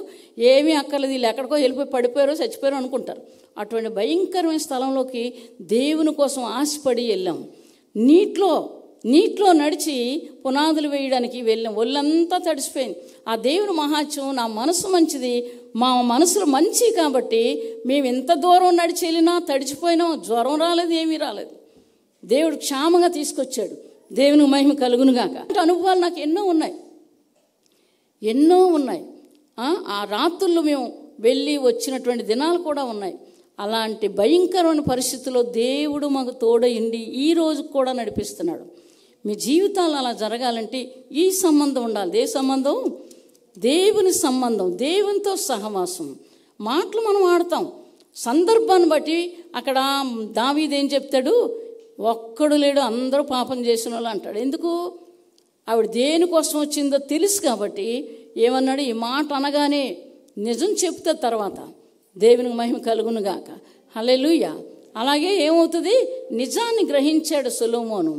ఏమీ అక్కర్లేదు, వీళ్ళు ఎక్కడికో వెళ్ళిపోయి పడిపోయారో చచ్చిపోయారో అనుకుంటారు. అటువంటి భయంకరమైన స్థలంలోకి దేవుని కోసం ఆశపడి వెళ్ళాం. నీటిలో నడిచి పునాదులు వేయడానికి వెళ్ళాం. ఒళ్ళంతా తడిసిపోయింది. ఆ దేవుని మహాత్యం, నా మనసు మంచిది, మా మనసులు మంచి కాబట్టి మేము ఎంత దూరం నడిచి వెళ్ళినా తడిచిపోయినాం, జ్వరం రాలేదు, ఏమీ రాలేదు. దేవుడు క్షేమంగా తీసుకొచ్చాడు. దేవునికి మహిమ కలుగునుగాక. అనుభవాలు నాకు ఎన్నో ఉన్నాయి. ఆ రాత్రుల్లో మేము వెళ్ళి వచ్చినటువంటి దినాలు కూడా ఉన్నాయి. అలాంటి భయంకరమైన పరిస్థితుల్లో దేవుడు మాకు తోడయిండి ఈ రోజు కూడా నడిపిస్తున్నాడు. మీ జీవితాలు అలా జరగాలంటే ఈ సంబంధం ఉండాలి. ఏ సంబంధం? దేవుని సంబంధం, దేవునితో సహవాసం. మాటలు మనం ఆడతాం, సందర్భాన్ని బట్టి. అక్కడ దావీదు ఏం చెప్తాడు, ఒక్కడు లేడు, అందరూ పాపం చేసిన వాళ్ళు అంటాడు. ఎందుకు? ఆవిడ దేనికోసం వచ్చిందో తెలుసు కాబట్టి ఏమన్నాడు? ఈ మాట అనగానే నిజం చెప్తే తర్వాత దేవునికి మహిమ కలుగును గాక. హల్లెలూయా. అలాగే ఏమవుతుంది? నిజాన్ని గ్రహించాడు సొలొమోను.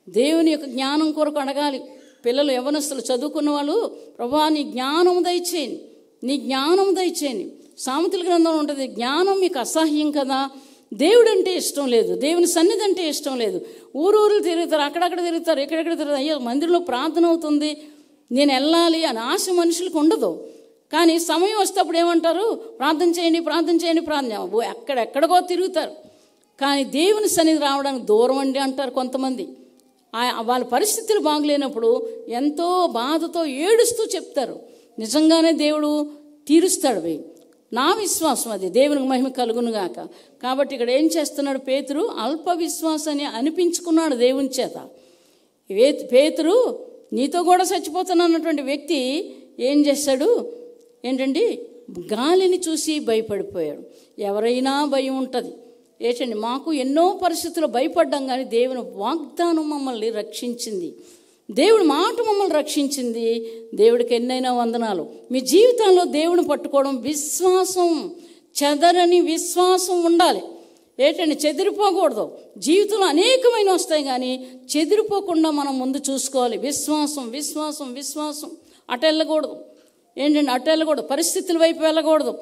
దేవుని యొక్క జ్ఞానం కొరకు అడగాలి. పిల్లలు యవ్వనస్తులు చదువుకున్న వాళ్ళు, ప్రభువా నీ జ్ఞానం దయచేయండి, నీ జ్ఞానం దయచేయండి. సామెతల గ్రంథంలో ఉంటుంది, జ్ఞానం మీకు అసహ్యం కదా, దేవుడు అంటే ఇష్టం లేదు, దేవుని సన్నిధి అంటే ఇష్టం లేదు. ఊరూరు తిరుగుతారు, అక్కడక్కడ తిరుగుతారు, ఎక్కడెక్కడ తిరుగుతారు. అయ్యో మందిరంలో ప్రార్థన అవుతుంది, నేను వెళ్ళాలి అని ఆశ మనుషులకు ఉండదు. కానీ సమయం వస్తేప్పుడు ఏమంటారు? ప్రార్థన చేయండి, ప్రార్థన చేయండి, ప్రార్థన. ఎక్కడెక్కడికో తిరుగుతారు. కానీ దేవుని సన్నిధి రావడానికి దూరం అండి అంటారు కొంతమంది. వాళ్ళ పరిస్థితులు బాగలేనప్పుడు ఎంతో బాధతో ఏడుస్తూ చెప్తారు. నిజంగానే దేవుడు తీరుస్తాడు. నా విశ్వాసం అది. దేవునికి మహిమ కలుగునుగాక. కాబట్టి ఇక్కడ ఏం చేస్తున్నాడు పేతురు? అల్ప విశ్వాసాన్ని అనిపించుకున్నాడు దేవుని చేత. పేతురు నీతో కూడా చచ్చిపోతానన్నటువంటి వ్యక్తి ఏం చేశాడు? ఏంటండి, గాలిని చూసి భయపడిపోయాడు. ఎవరైనా భయం ఉంటుంది. ఏంటండి, మాకు ఎన్నో పరిస్థితుల్లో భయపడ్డాం, కానీ దేవుని వాగ్దానం మమ్మల్ని రక్షించింది, దేవుడి మాట మమ్మల్ని రక్షించింది. దేవుడికి ఎన్నైనా వందనాలు. మీ జీవితంలో దేవుని పట్టుకోవడం విశ్వాసం, చెదరని విశ్వాసం ఉండాలి. ఏంటండి, చెదిరిపోకూడదు. జీవితంలో అనేకమైన వస్తాయి, కానీ చెదిరిపోకుండా మనం ముందు చూసుకోవాలి. విశ్వాసం విశ్వాసం విశ్వాసం. అటు వెళ్ళకూడదు. ఏంటండి, అటు వెళ్ళకూడదు. పరిస్థితుల వైపు వెళ్ళకూడదు.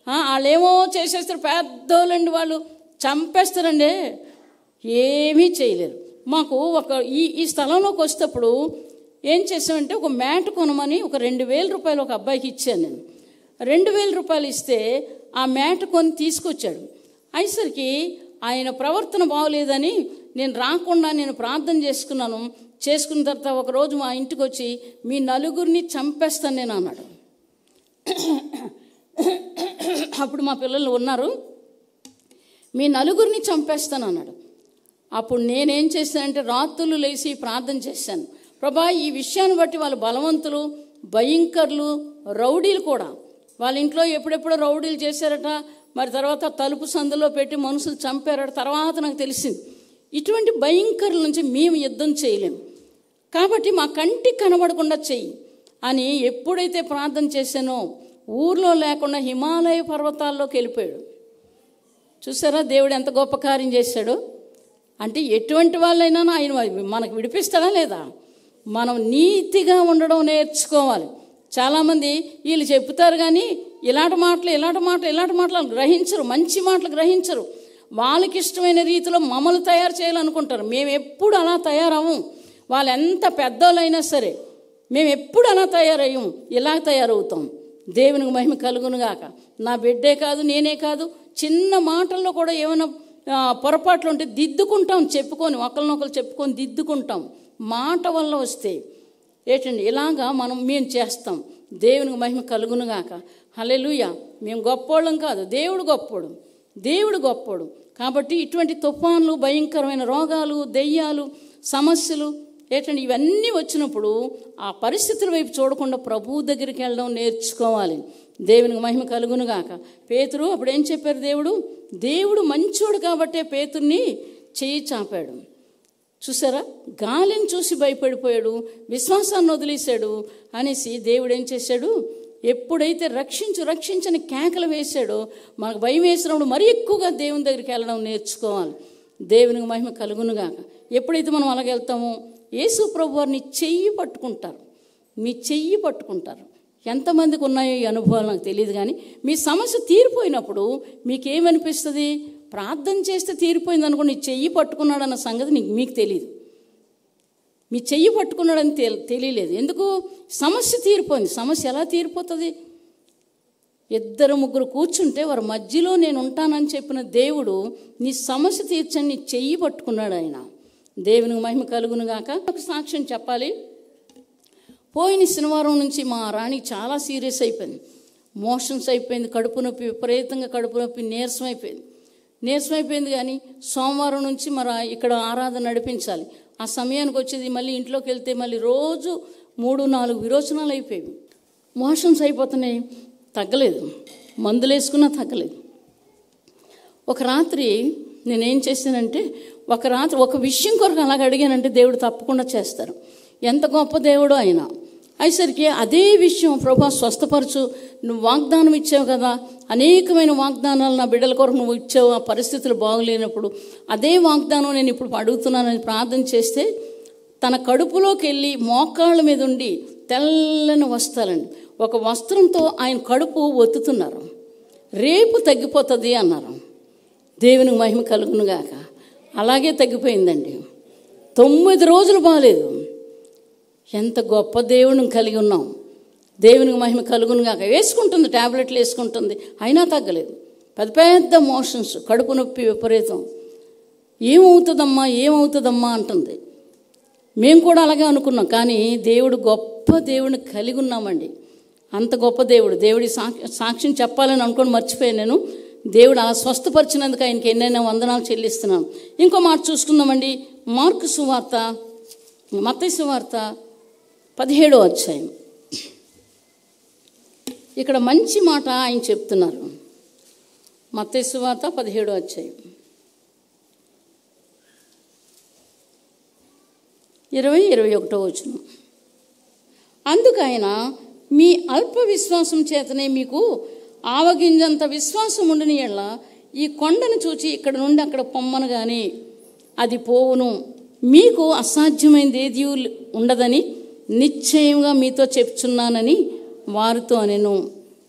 వాళ్ళు ఏమో చేసేస్తారు, పెద్దోళ్ళండి, వాళ్ళు చంపేస్తారండి, ఏమీ చేయలేరు. మాకు ఈ స్థలంలోకి వచ్చేటప్పుడు ఏం చేసామంటే, ఒక మ్యాట్ కొనమని ఒక 2,000 రూపాయలు ఒక అబ్బాయికి ఇచ్చాను నేను. 2,000 రూపాయలు ఇస్తే ఆ మ్యాట్ కొని తీసుకొచ్చాడు. అయ్యేసరికి ఆయన ప్రవర్తన బాగోలేదని నేను రాకుండా నేను ప్రార్థన చేసుకున్నాను. చేసుకున్న తర్వాత ఒకరోజు మా ఇంటికి వచ్చి, మీ నలుగురిని చంపేస్తాను నేను అన్నాడు. అప్పుడు మా పిల్లలు ఉన్నారు. మీ నలుగురిని చంపేస్తాను అన్నాడు. అప్పుడు నేనేం చేశానంటే, రాత్రులు లేచి ప్రార్థన చేశాను. ప్రభా, ఈ విషయాన్ని బట్టి వాళ్ళు బలవంతులు, భయంకరులు, రౌడీలు కూడా. వాళ్ళ ఇంట్లో ఎప్పుడెప్పుడో రౌడీలు చేశారట, మరి తర్వాత తలుపు సందులో పెట్టి మనుషులు చంపారట. తర్వాత నాకు తెలిసింది, ఇటువంటి భయంకరుల నుంచి మేము యుద్ధం చేయలేము, కాబట్టి మా కంటికి కనబడకుండా చెయ్యి అని ఎప్పుడైతే ప్రార్థన చేశానో, ఊర్లో లేకుండా హిమాలయ పర్వతాల్లోకి వెళ్ళిపోయాడు. చూసారా దేవుడు ఎంత గొప్ప కార్యం చేశాడో. అంటే ఎటువంటి వాళ్ళైనా ఆయన మనకు విడిపిస్తాడా లేదా? మనం నీతిగా ఉండడం నేర్చుకోవాలి. చాలామంది వీళ్ళు చెప్తారు కానీ ఇలాంటి మాటలు గ్రహించరు, మంచి మాటలు గ్రహించరు. వాళ్ళకి ఇష్టమైన రీతిలో మమ్మల్ని తయారు చేయాలనుకుంటారు. మేము ఎప్పుడు అలా తయారవ్వం. వాళ్ళు ఎంత పెద్దోళ్ళైనా సరే మేము ఎప్పుడు అలా తయారయ్యాం, ఇలా తయారవుతాం. దేవునికి మహిమ కలుగునుగాక. నా బిడ్డే కాదు, నేనే కాదు, చిన్న మాటల్లో కూడా ఏమైనా పొరపాట్లు ఉంటే దిద్దుకుంటాం, చెప్పుకొని ఒకరినొకరు చెప్పుకొని దిద్దుకుంటాం. మాట వల్ల వస్తే ఏంటండి, ఇలాగా మేము చేస్తాం. దేవునికి మహిమ కలుగునుగాక. హల్లెలూయా. మేము గొప్పోళ్ళం కాదు, దేవుడు గొప్పోడు, దేవుడు గొప్పోడు. కాబట్టి ఇటువంటి తుఫాన్లు, భయంకరమైన రోగాలు, దెయ్యాలు, సమస్యలు ఏంటంటే ఇవన్నీ వచ్చినప్పుడు ఆ పరిస్థితుల వైపు చూడకుండా ప్రభువు దగ్గరికి వెళ్ళడం నేర్చుకోవాలి. దేవునికి మహిమ కలుగునుగాక. పేతురు అప్పుడు ఏం చెప్పారు? దేవుడు మంచోడు కాబట్టే పేతుర్ని చెయ్యి చాపాడు. చూసారా, గాలిని చూసి భయపడిపోయాడు, విశ్వాసాన్ని వదిలేశాడు అనేసి దేవుడు ఏం చేశాడు? ఎప్పుడైతే రక్షించని కేకలు వేశాడో, మనకు భయం వేసినప్పుడు మరీ ఎక్కువగా దేవుని దగ్గరికి వెళ్ళడం నేర్చుకోవాలి. దేవునికి మహిమ కలుగునుగాక. ఎప్పుడైతే మనం అలాగ వెళ్తామో, యేసు ప్రభు వారిని చెయ్యి పట్టుకుంటారు. మీ చెయ్యి పట్టుకుంటారు. ఎంతమందికి ఉన్నాయో ఈ అనుభవాలు నాకు తెలియదు, కానీ మీ సమస్య తీరిపోయినప్పుడు మీకేమనిపిస్తుంది? ప్రార్థన చేస్తే తీరిపోయింది అనుకోండి, నీ చెయ్యి పట్టుకున్నాడన్న సంగతి మీకు తెలియదు. మీ చెయ్యి పట్టుకున్నాడని తెలియలేదు. ఎందుకు? సమస్య తీరిపోయింది. సమస్య ఎలా తీరిపోతుంది? 2-3 కూర్చుంటే వారి మధ్యలో నేను ఉంటానని చెప్పిన దేవుడు నీ సమస్య తీర్చని నీ చెయ్యి పట్టుకున్నాడు ఆయన. దేవునికి మహిమ కలుగునుగాక. ఒక సాక్ష్యం చెప్పాలి. పోయిన శనివారం నుంచి మా రాణి చాలా సీరియస్ అయిపోయింది. మోషన్స్ అయిపోయింది, కడుపు నొప్పి, విపరీతంగా కడుపు నొప్పి, నీరసం అయిపోయింది. కానీ సోమవారం నుంచి మరి ఇక్కడ ఆరాధన నడిపించాలి. ఆ సమయానికి వచ్చేది మళ్ళీ ఇంట్లోకి వెళ్తే మళ్ళీ రోజు 3-4 విరోచనాలు అయిపోయాయి. మోషన్స్ అయిపోతున్నాయి, తగ్గలేదు, మందులు వేసుకున్నా తగ్గలేదు. ఒక రాత్రి నేనేం చేశానంటే, ఒక రాత్రి ఒక విషయం కొరకు అలాగ అడిగానంటే దేవుడు తప్పకుండా చేస్తారు. ఎంత గొప్ప దేవుడు ఆయన. అయ్యేసరికి అదే విషయం, ప్రభా స్వస్థపరచు, నువ్వు వాగ్దానం ఇచ్చావు కదా, అనేకమైన వాగ్దానాలు నా బిడ్డల కొరకు నువ్వు ఇచ్చావు, ఆ పరిస్థితులు బాగులేనప్పుడు అదే వాగ్దానం నేను ఇప్పుడు అడుగుతున్నానని ప్రార్థన చేస్తే తన కడుపులోకి వెళ్ళి మోకాళ్ళ మీద ఉండి తెల్లని వస్త్రాలండి, ఒక వస్త్రంతో ఆయన కడుపు ఒత్తుతున్నారు. రేపు తగ్గిపోతుంది అన్నారు. దేవునికి మహిమ కలుగునుగాక. అలాగే తగ్గిపోయిందండి. 9 రోజులు బాగాలేదు. ఎంత గొప్ప దేవుని కలిగి ఉన్నాం. దేవునికి మహిమ కలుగునుగాక. వేసుకుంటుంది, ట్యాబ్లెట్లు వేసుకుంటుంది, అయినా తగ్గలేదు. పెద్ద పెద్ద మోషన్స్, కడుపు నొప్పి విపరీతం. ఏమవుతుందమ్మా అంటుంది. మేము కూడా అలాగే అనుకున్నాం. కానీ దేవుడు గొప్ప దేవుని కలిగి ఉన్నామండి. అంత గొప్ప దేవుడు. దేవుడి సాక్ష్యం చెప్పాలని అనుకొని మర్చిపోయాను నేను. దేవుడు అలా స్వస్థపరిచినందుకు ఆయనకి ఎన్నైనా వందనాలు చెల్లిస్తున్నాను. ఇంకో మాట చూసుకుందామండి. మార్కు సువార్త, మత్తయి సువార్త 17వ అధ్యాయం. ఇక్కడ మంచి మాట ఆయన చెప్తున్నారు. మత్తయి సువార్త 17వ అధ్యాయం 20-21 వచనం. అందుకు ఆయన, మీ అల్ప విశ్వాసం చేతనే మీకు ఆవగింజంత విశ్వాసం ఉండని యెడల ఈ కొండను చూచి ఇక్కడ నుండి అక్కడ పొమ్మను కానీ అది పోవును. మీకు అసాధ్యమైనది ఏది ఉండదని నిశ్చయంగా మీతో చెప్తున్నానని వారితో అనెను.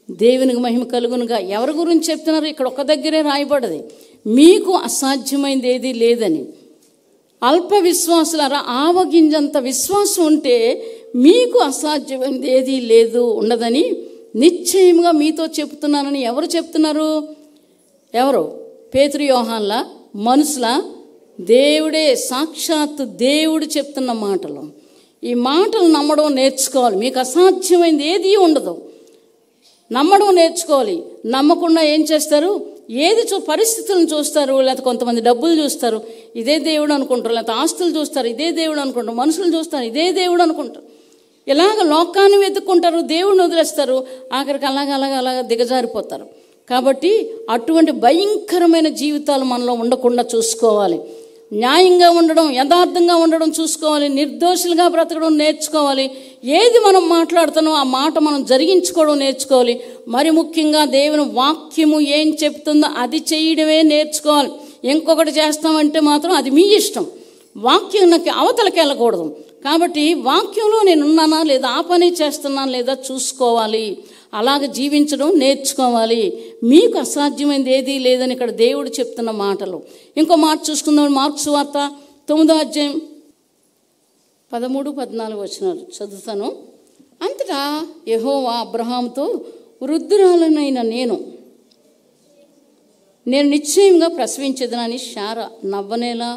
దేవునికి మహిమ కలుగునుగా. ఎవరి గురించి చెప్తున్నారు? ఇక్కడ ఒక దగ్గరే రాయబడ్డది, మీకు అసాధ్యమైనది ఏది లేదని. అల్ప విశ్వాసులారా, ఆవగింజంత విశ్వాసం ఉంటే మీకు అసాధ్యమైనది ఏది లేదు ఉండదని నిశ్చయంగా మీతో చెప్తున్నానని ఎవరు చెప్తున్నారు? ఎవరు? పేతురు, యోహాన్ల, మనుషుల? దేవుడే, సాక్షాత్తు దేవుడు చెప్తున్న మాటలు. ఈ మాటలు నమ్మడం నేర్చుకోవాలి. మీకు అసాధ్యమైనది ఏది ఉండదు, నమ్మడం నేర్చుకోవాలి. నమ్మకుండా ఏం చేస్తారు? ఏది పరిస్థితులను చూస్తారు, లేకపోతే కొంతమంది డబ్బులు చూస్తారు, ఇదే దేవుడు అనుకుంటారు, లేకపోతే ఆస్తులు చూస్తారు, ఇదే దేవుడు అనుకుంటారు, మనుషులు చూస్తారు, ఇదే దేవుడు అనుకుంటారు. ఇలాగ లోకాన్ని వెతుక్కుంటారు, దేవుడిని వదిలేస్తారు, ఆఖరికి అలాగ దిగజారిపోతారు. కాబట్టి అటువంటి భయంకరమైన జీవితాలు మనలో ఉండకుండా చూసుకోవాలి. న్యాయంగా ఉండడం, యథార్థంగా ఉండడం చూసుకోవాలి. నిర్దోషులుగా బ్రతకడం నేర్చుకోవాలి. ఏది మనం మాట్లాడుతానో ఆ మాట మనం జరిగించుకోవడం నేర్చుకోవాలి. మరి ముఖ్యంగా దేవుని వాక్యము ఏం చెప్తుందో అది చేయడమే నేర్చుకోవాలి. ఇంకొకటి చేస్తామంటే మాత్రం అది మీ ఇష్టం. వాక్యం నాకు అవతలకి వెళ్ళకూడదు. కాబట్టి వాక్యంలో నేను ఉన్నానా లేదా, ఆ పని చేస్తున్నాను లేదా చూసుకోవాలి. అలాగ జీవించడం నేర్చుకోవాలి. మీకు అసాధ్యమైనది ఏదీ లేదని ఇక్కడ దేవుడు చెప్తున్న మాటలు. ఇంకో మాట చూసుకుందాం. మార్కు సువార్త 9వ అధ్యాయం 13-14 వచనాలు చదువుతాను. అంతటా యెహోవా అబ్రహాముతో, వృద్ధురాలనైన నేను నిశ్చయంగా ప్రసవించదనని శారా నవ్వనేలా,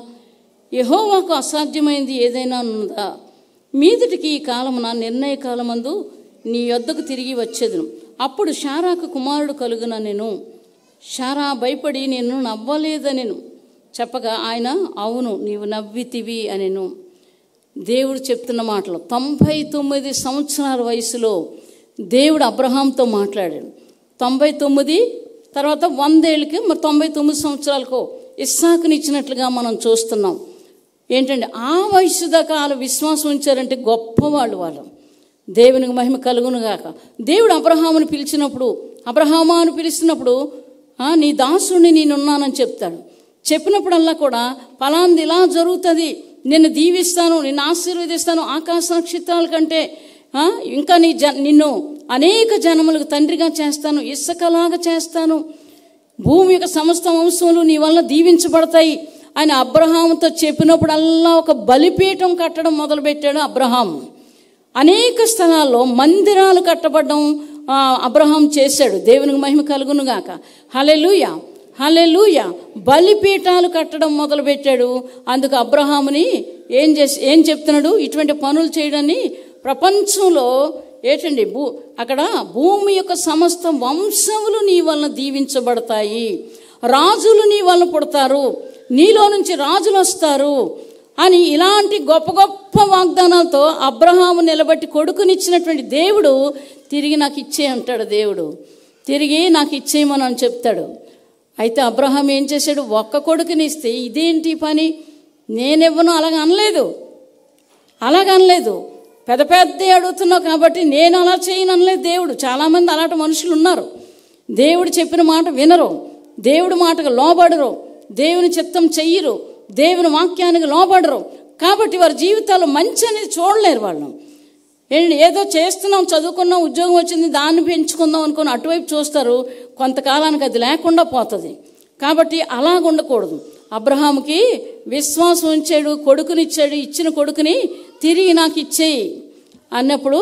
యెహోవాకు అసాధ్యమైనది ఏదైనా ఉన్నదా? మీదటికి ఈ కాలమున నిర్ణయ కాలమందు నీ యొద్దకు తిరిగి వచ్చేదను. అప్పుడు శారాకు కుమారుడు కలుగున నేను. శారా భయపడి నేను నవ్వలేదనెను చెప్పగా ఆయన, అవును నీవు నవ్వితివి అనెను. దేవుడు చెప్తున్న మాటలు. 99 సంవత్సరాల వయసులో దేవుడు అబ్రహాంతో మాట్లాడాడు. 99 తర్వాత 100 ఏళ్ళకి మరి 99 సంవత్సరాలకు ఇస్సాకునిచ్చినట్లుగా మనం చూస్తున్నాం. ఏంటంటే ఆ వయసు దాకా వాళ్ళు విశ్వాసం ఉంచారంటే గొప్పవాళ్ళు వాళ్ళు. దేవునికి మహిమ కలుగునుగాక. దేవుడు అబ్రహామును పిలిచినప్పుడు, అబ్రహామా అని పిలిచినప్పుడు నీ దాసుడిని నేనున్నానని చెప్తాడు. చెప్పినప్పుడల్లా కూడా ఫలాంది ఇలా జరుగుతుంది, నిన్ను దీవిస్తాను, నిన్ను ఆశీర్వదిస్తాను, ఆకాశ నక్షత్రాల కంటే ఇంకా నిన్ను అనేక జనములకు తండ్రిగా చేస్తాను, ఇసుకలాగా చేస్తాను, భూమి యొక్క సమస్త వంశములు నీ వల్ల దీవించబడతాయి అని అబ్రహాముతో చెప్పినప్పుడల్లా ఒక బలిపీఠం కట్టడం మొదలుపెట్టాడు అబ్రహాం. అనేక స్థలాల్లో మందిరాలు కట్టబడడం అబ్రహాం చేశాడు. దేవునికి మహిమ కలుగునుగాక. హల్లెలూయా, హల్లెలూయా. బలిపీఠాలు కట్టడం మొదలుపెట్టాడు. అందుకు అబ్రహాముని ఏం చెప్తున్నాడు? ఇటువంటి పనులు చేయడాన్ని ప్రపంచంలో ఏంటండి అక్కడ భూమి యొక్క సమస్త వంశములు నీ వలన దీవించబడతాయి, రాజులు నీ వలన పుడతారు, నీలో నుంచి రాజులు వస్తారు అని ఇలాంటి గొప్ప గొప్ప వాగ్దానాలతో అబ్రహాము నిలబట్టి కొడుకునిచ్చినటువంటి దేవుడు తిరిగి నాకు ఇచ్చే అంటాడు. దేవుడు తిరిగి నాకు ఇచ్చేయమని అని చెప్తాడు. అయితే అబ్రహాం ఏం చేశాడు? ఒక్క కొడుకుని ఇస్తే ఇదేంటి పని, నేనివ్వను అలాగ అనలేదు. పెద్ద పెద్ద అడుగుతున్నావు కాబట్టి నేను అలా చేయను అనలేదు దేవుడు. చాలామంది అలాంటి మనుషులు ఉన్నారు. దేవుడు చెప్పిన మాట వినరు, దేవుడి మాటకు లోబడరు, దేవుని చిత్తం చెయ్యరు, దేవుని వాక్యానికి లోబడరు. కాబట్టి వారి జీవితాల్లో మంచి అనేది చూడలేరు. వాళ్ళు ఏదో చేస్తున్నాం, చదువుకున్నాం, ఉద్యోగం వచ్చింది, దాన్ని పెంచుకుందాం అనుకుని అటువైపు చూస్తారు. కొంతకాలానికి అది లేకుండా పోతుంది. కాబట్టి అలాగ ఉండకూడదు. అబ్రహాముకి విశ్వాసం ఉంచాడు, కొడుకునిచ్చాడు. ఇచ్చిన కొడుకుని తిరిగి నాకు ఇచ్చేయి అన్నప్పుడు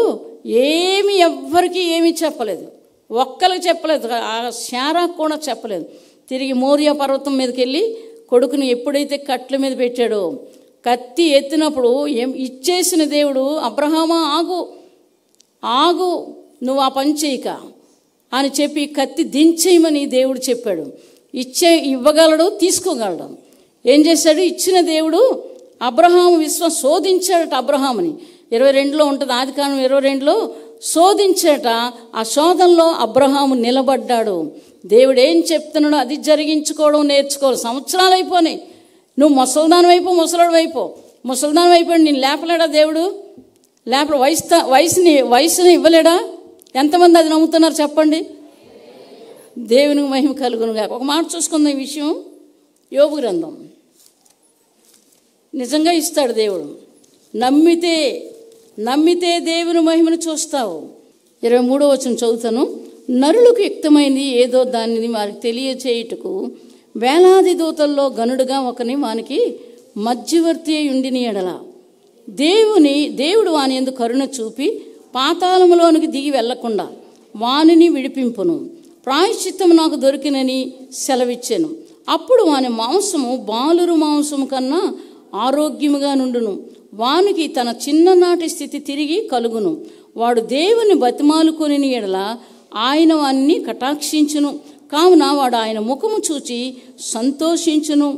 ఎవ్వరికి ఏమీ చెప్పలేదు, ఒక్కరికి చెప్పలేదు, ఆ శారాకు కూడా చెప్పలేదు. తిరిగి మోరియా పర్వతం మీదకి వెళ్ళి కొడుకుని ఎప్పుడైతే కట్ల మీద పెట్టాడో, కత్తి ఎత్తినప్పుడు ఇచ్చేసిన దేవుడు, అబ్రహామా ఆగు నువ్వు ఆ పని చేయక అని చెప్పి కత్తి దించేయమని దేవుడు చెప్పాడు. ఇవ్వగలడు, తీసుకోగలడు. ఏం చేశాడు? ఇచ్చిన దేవుడు అబ్రహాము శోధించాడట. అబ్రహాముని 22లో ఉంటుంది, ఆదికాండం 22లో శోధించాట. ఆ శోధనలో అబ్రహాము నిలబడ్డాడు. దేవుడు ఏం చెప్తున్నాడో అది జరిగించుకోవడం నేర్చుకోవాలి. సంవత్సరాలు అయిపోయినాయి, నువ్వు ముసల్దానం అయిపోయాడు, నేను లేపలేడా దేవుడు? వయసుని ఇవ్వలేడా? ఎంతమంది అది నమ్ముతున్నారు చెప్పండి? దేవునికి మహిమ కలుగునుగా. ఒక మాట చూసుకుందాం ఈ విషయం. యోబు గ్రంథం. నిజంగా ఇస్తాడు దేవుడు. నమ్మితే దేవుని మహిమను చూస్తావు. 23వ వచనం చదువుతాను. నరులకు యుక్తమైంది ఏదో దానిని వారికి తెలియచేయుటకు వేలాది దూతల్లో గనుడుగా ఒకని వానికి మధ్యవర్తి అయి ఉండిన ఎడల దేవుడు వాని యందు కరుణ చూపి పాతాళములోనికి దిగి వెళ్లకుండా వానిని విడిపింపును. ప్రాయశ్చిత్తము నాకు దొరికినని సెలవిచ్చాను. అప్పుడు వాని మాంసము బాలురు మాంసము కన్నా ఆరోగ్యముగా నుండును. వానికి తన చిన్ననాటి స్థితి తిరిగి కలుగును. వాడు దేవుని బతిమాలుకొని ఎడల ఆయన వాన్ని కటాక్షించును. కావున వాడు ఆయన ముఖము చూచి సంతోషించును.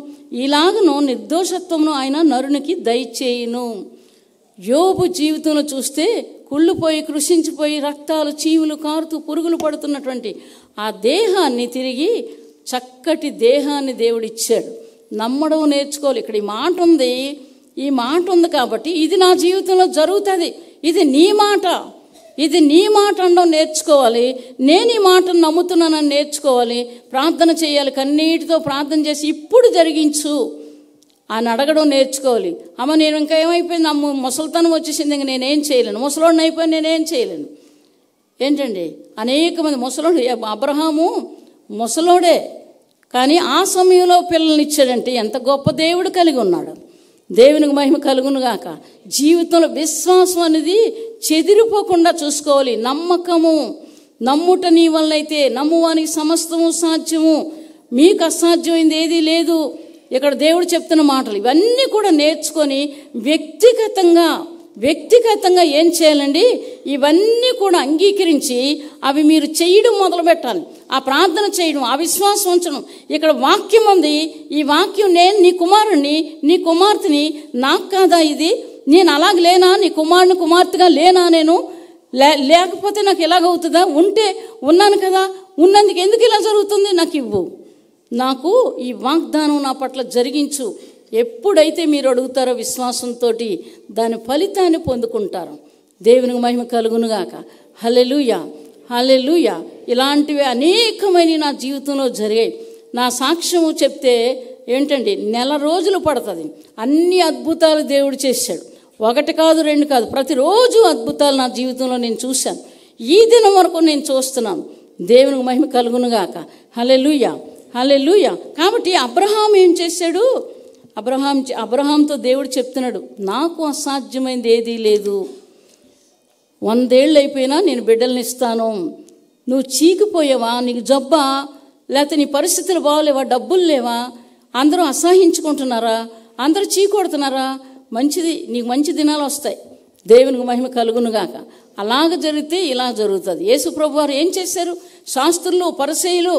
ఇలాగను నిర్దోషత్వమును ఆయన నరునికి దయచేయును. యోబు జీవితంలో చూస్తే కుళ్ళిపోయి కృషించిపోయి రక్తాలు చీములు కారుతూ పురుగులు పడుతున్నటువంటి ఆ దేహాన్ని తిరిగి చక్కటి దేహాన్ని దేవుడిచ్చాడు. నమ్మడం నేర్చుకోవాలి. ఇక్కడ ఈ మాట ఉంది కాబట్టి ఇది నా జీవితంలో జరుగుతుంది, ఇది నీ మాట అనడం నేర్చుకోవాలి. నేను ఈ మాటను నమ్ముతున్నానని నేర్చుకోవాలి. ప్రార్థన చేయాలి, కన్నీటితో ప్రార్థన చేసి ఇప్పుడు జరిగించు అని అడగడం నేర్చుకోవాలి. అమ్మ నేను ఇంకా ఏమైపోయింది, ముసలితనం వచ్చేసింది, ఇంక నేనేం చేయలేను, ముసలోడిని అయిపోయి నేనేం చేయలేను. ఏంటండి అనేక మంది అబ్రహాము ముసలోడే కానీ ఆ సమయంలో పిల్లల్ని ఇచ్చాడంటే ఎంత గొప్ప దేవుడు కలిగి ఉన్నాడు. దేవునికి మహిమ కలుగునుగాక. జీవితంలో విశ్వాసం అనేది చెదిరిపోకుండా చూసుకోవాలి. నమ్ముట నీ వల్ల అయితే నమ్మువానికి సమస్తము సాధ్యము, మీకు అసాధ్యమైంది ఏదీ లేదు. ఇక్కడ దేవుడు చెప్తున్న మాటలు ఇవన్నీ కూడా నేర్చుకొని వ్యక్తిగతంగా ఏం చేయాలండి? ఇవన్నీ కూడా అంగీకరించి అవి మీరు చేయడం మొదలు పెట్టాలి. ఆ ప్రార్థన చేయడం, ఆ విశ్వాసం ఉంచడం. ఇక్కడ వాక్యం ఉంది. ఈ వాక్యం నేను నీ కుమారుణ్ణి, నీ కుమార్తెని, నాకు కాదా ఇది? నేను అలాగ లేనా? నీ కుమారుని కుమార్తెగా లేనా? నేను లేకపోతే నాకు ఎలాగవుతుందా? ఉంటే ఉన్నాను కదా, ఉన్నందుకు ఎందుకు ఇలా జరుగుతుంది? నాకు ఇవ్వు, నాకు ఈ వాగ్దానం నా పట్ల జరిగించు. ఎప్పుడైతే మీరు అడుగుతారో విశ్వాసంతో దాని ఫలితాన్ని పొందుకుంటారు. దేవునికి మహిమ కలుగునుగాక. హల్లెలూయా, హల్లెలూయా. ఇలాంటివి అనేకమైన నా జీవితంలో జరిగాయి. నా సాక్ష్యము చెప్తే ఏంటండి, నెల రోజులు పడుతుంది. అన్ని అద్భుతాలు దేవుడు చేశాడు. 1 కాదు 2 కాదు, ప్రతిరోజు అద్భుతాలు నా జీవితంలో నేను చూశాను. ఈ దినం వరకు నేను చూస్తున్నాను. దేవునికి మహిమ కలుగునుగాక. హల్లెలూయా, హల్లెలూయా. కాబట్టి అబ్రహాం ఏం చేశాడు? అబ్రహాంతో దేవుడు చెప్తున్నాడు, నాకు అసాధ్యమైంది ఏదీ లేదు. 100 ఏళ్ళు అయిపోయినా నేను బిడ్డల్ని ఇస్తాను. నువ్వు చీకిపోయావా? నీకు జబ్బా? లేకపోతే నీ పరిస్థితులు బాగోలేవా? డబ్బులు లేవా? అందరూ అసహించుకుంటున్నారా? అందరూ చీకొడుతున్నారా? మంచిది, నీకు మంచి దినాలు వస్తాయి. దేవునికి మహిమ కలుగునుగాక. అలాగ జరిగితే ఇలా జరుగుతుంది. యేసు ప్రభు వారు ఏం చేశారు? శాస్త్రులు, పరిసయ్యులు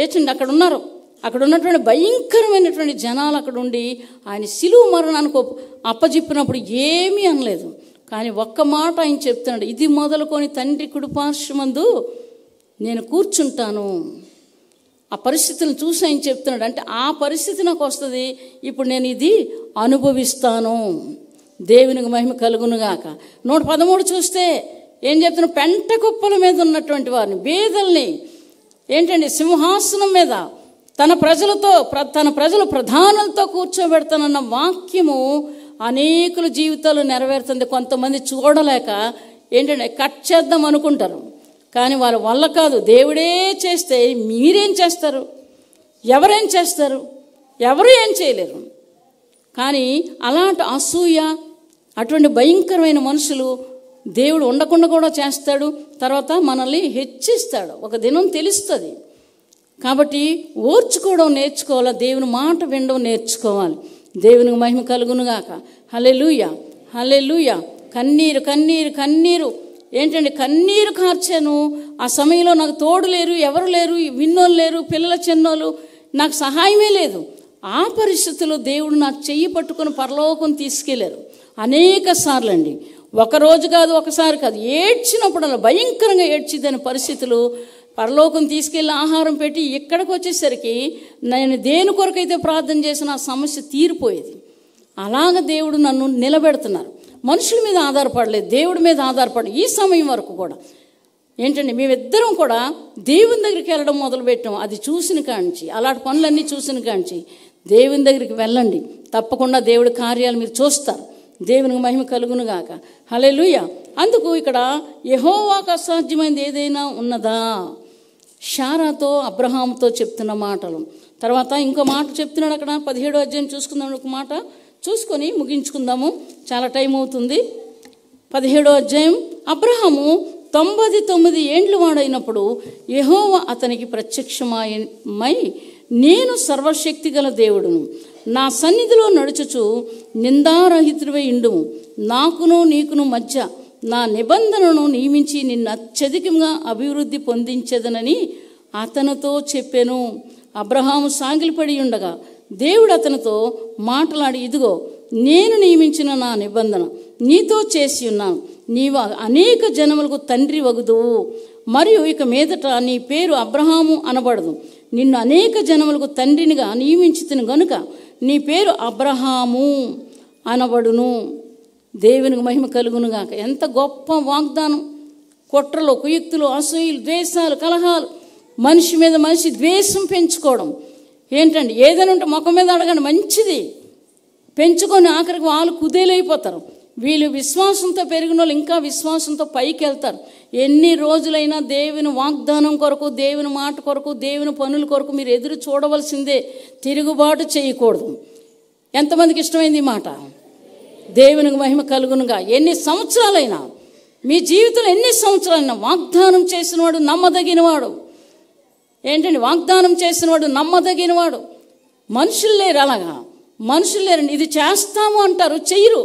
ఏంటండి అక్కడ ఉన్నారు. అక్కడ ఉన్నటువంటి భయంకరమైనటువంటి జనాలు అక్కడ ఉండి ఆయన సిలువ మరణానికి అప్పజిప్పినప్పుడు ఏమీ అనలేదు. కానీ ఒక్క మాట ఆయన చెప్తున్నాడు, ఇది మొదలుకొని తండ్రి కుడి పార్శ్వమందు నేను కూర్చుంటాను. ఆ పరిస్థితులను చూసి ఆయన చెప్తున్నాడు. అంటే ఆ పరిస్థితి నాకు వస్తుంది, ఇప్పుడు నేను ఇది అనుభవిస్తాను. దేవునికి మహిమ కలుగునుగాక. 113 చూస్తే ఏం చెప్తున్నా, పెంట కుప్పల మీద ఉన్నటువంటి వారిని, బేదల్ని ఏంటండి సింహాసనం మీద తన ప్రజలు ప్రధానులతో కూర్చోబెడతానన్న వాక్యము అనేకుల జీవితాలు నెరవేరుతుంది. కొంతమంది చూడలేక ఏంటంటే కట్ చేద్దాం అనుకుంటారు, కానీ వాళ్ళ వల్ల కాదు. దేవుడే చేస్తే మీరేం చేస్తారు? ఎవరేం చేస్తారు? ఎవరు ఏం చేయలేరు. కానీ అలాంటి అసూయ, అటువంటి భయంకరమైన మనుషులు దేవుడు ఉండకుండా కూడా చేస్తాడు. తర్వాత మనల్ని హెచ్చిస్తాడు. ఒక దినం తెలుస్తుంది. కాబట్టి ఓర్చుకోవడం నేర్చుకోవాలి, దేవుని మాట వినడం నేర్చుకోవాలి. దేవునికి మహిమ కలుగునుగాక. హల్లెలూయా, హల్లెలూయా. కన్నీరు కన్నీరు కన్నీరు ఏంటండి, కన్నీరు కార్చాను. ఆ సమయంలో నాకు తోడు లేరు, ఎవరు లేరు, విన్నోళ్ళు లేరు, పిల్లల చిన్నోళ్ళు, నాకు సహాయమే లేదు. ఆ పరిస్థితుల్లో దేవుడు నాకు చెయ్యి పట్టుకొని పరలోకం తీసుకెళ్లారు అనేక సార్లు అండి. ఒకరోజు కాదు, ఒకసారి కాదు, ఏడ్చినప్పుడు అలా భయంకరంగా ఏడ్చిదని పరిస్థితులు పరలోకం తీసుకెళ్ళి ఆహారం పెట్టి ఇక్కడికి వచ్చేసరికి నేను దేని కొరకైతే ప్రార్థన చేసిన ఆ సమస్య తీరిపోయేది. అలాగ దేవుడు నన్ను నిలబెడుతున్నారు. మనుషుల మీద ఆధారపడలేదు, దేవుడి మీద ఆధారపడలేదు. ఈ సమయం వరకు కూడా ఏంటండి మేమిద్దరం కూడా దేవుని దగ్గరికి వెళ్ళడం మొదలుపెట్టాం. అది చూసిన కాంచి, అలాంటి పనులన్నీ చూసిన కాంచి దేవుని దగ్గరికి వెళ్ళండి, తప్పకుండా దేవుడి కార్యాలు మీరు చూస్తారు. దేవునికి మహిమ కలుగునుగాక. హల్లెలూయా. అందుకు ఇక్కడ యెహోవాకు అసాధ్యమైనది ఏదైనా ఉన్నదా? శారాతో అబ్రహాముతో చెప్తున్న మాటలు. తర్వాత ఇంకో మాట చెప్తున్నాడు అక్కడ 17వ అధ్యాయం చూసుకుందాం. ఒక మాట చూసుకొని ముగించుకుందాము, చాలా టైం అవుతుంది. 17వ అధ్యాయం. అబ్రహాము 99 ఏండ్లు వాడైనప్పుడు యెహోవా అతనికి ప్రత్యక్షమై, నేను సర్వశక్తి గల దేవుడును, నా సన్నిధిలో నడుచుచు నిందారహితుడివై ఇండుము, నాకును నీకును మధ్య నా నిబంధనను నియమించి నిన్ను అత్యధికంగా అభివృద్ధి పొందించదనని అతనితో చెప్పెను. అబ్రహాము సాగిలిపడి ఉండగా దేవుడు అతనితో మాట్లాడి, ఇదిగో నేను నియమించిన నా నిబంధన నీతో చేసి ఉన్నాను, నీవు అనేక జనములకు తండ్రి వగుదువు, మరియు ఇక మీదట నీ పేరు అబ్రహాము అనబడదు, నిన్ను అనేక జనములకు తండ్రినిగా నియమించుతును గనుక నీ పేరు అబ్రహాము అనబడును. దేవునికి మహిమ కలుగునుగాక. ఎంత గొప్ప వాగ్దానం! కుట్రలు, కుయుక్తులు, అసూయలు, ద్వేషాలు, కలహాలు, మనిషి మీద మనిషి ద్వేషం పెంచుకోవడం ఏంటండి, ఏదైనా ఉంటే ముఖం మీద అడగండి, మంచిది పెంచుకొని ఆఖరికి వాళ్ళు కుదేలైపోతారు. వీళ్ళు విశ్వాసంతో పెరిగిన వాళ్ళు ఇంకా విశ్వాసంతో పైకి వెళ్తారు. ఎన్ని రోజులైనా దేవుని వాగ్దానం కొరకు, దేవుని మాట కొరకు, దేవుని పనుల కొరకు మీరు ఎదురు చూడవలసిందే, తిరుగుబాటు చేయకూడదు. ఎంతమందికి ఇష్టమైంది ఈ మాట? దేవునికి మహిమ కలుగునుగా. ఎన్ని సంవత్సరాలైనా, మీ జీవితంలో ఎన్ని సంవత్సరాలైనా వాగ్దానం చేసినవాడు నమ్మదగినవాడు. ఏంటండి, వాగ్దానం చేసినవాడు నమ్మదగినవాడు. మనుషులు లేరు, అలాగా మనుషులు లేరండి. ఇది చేస్తాము అంటారు, చెయ్యరు.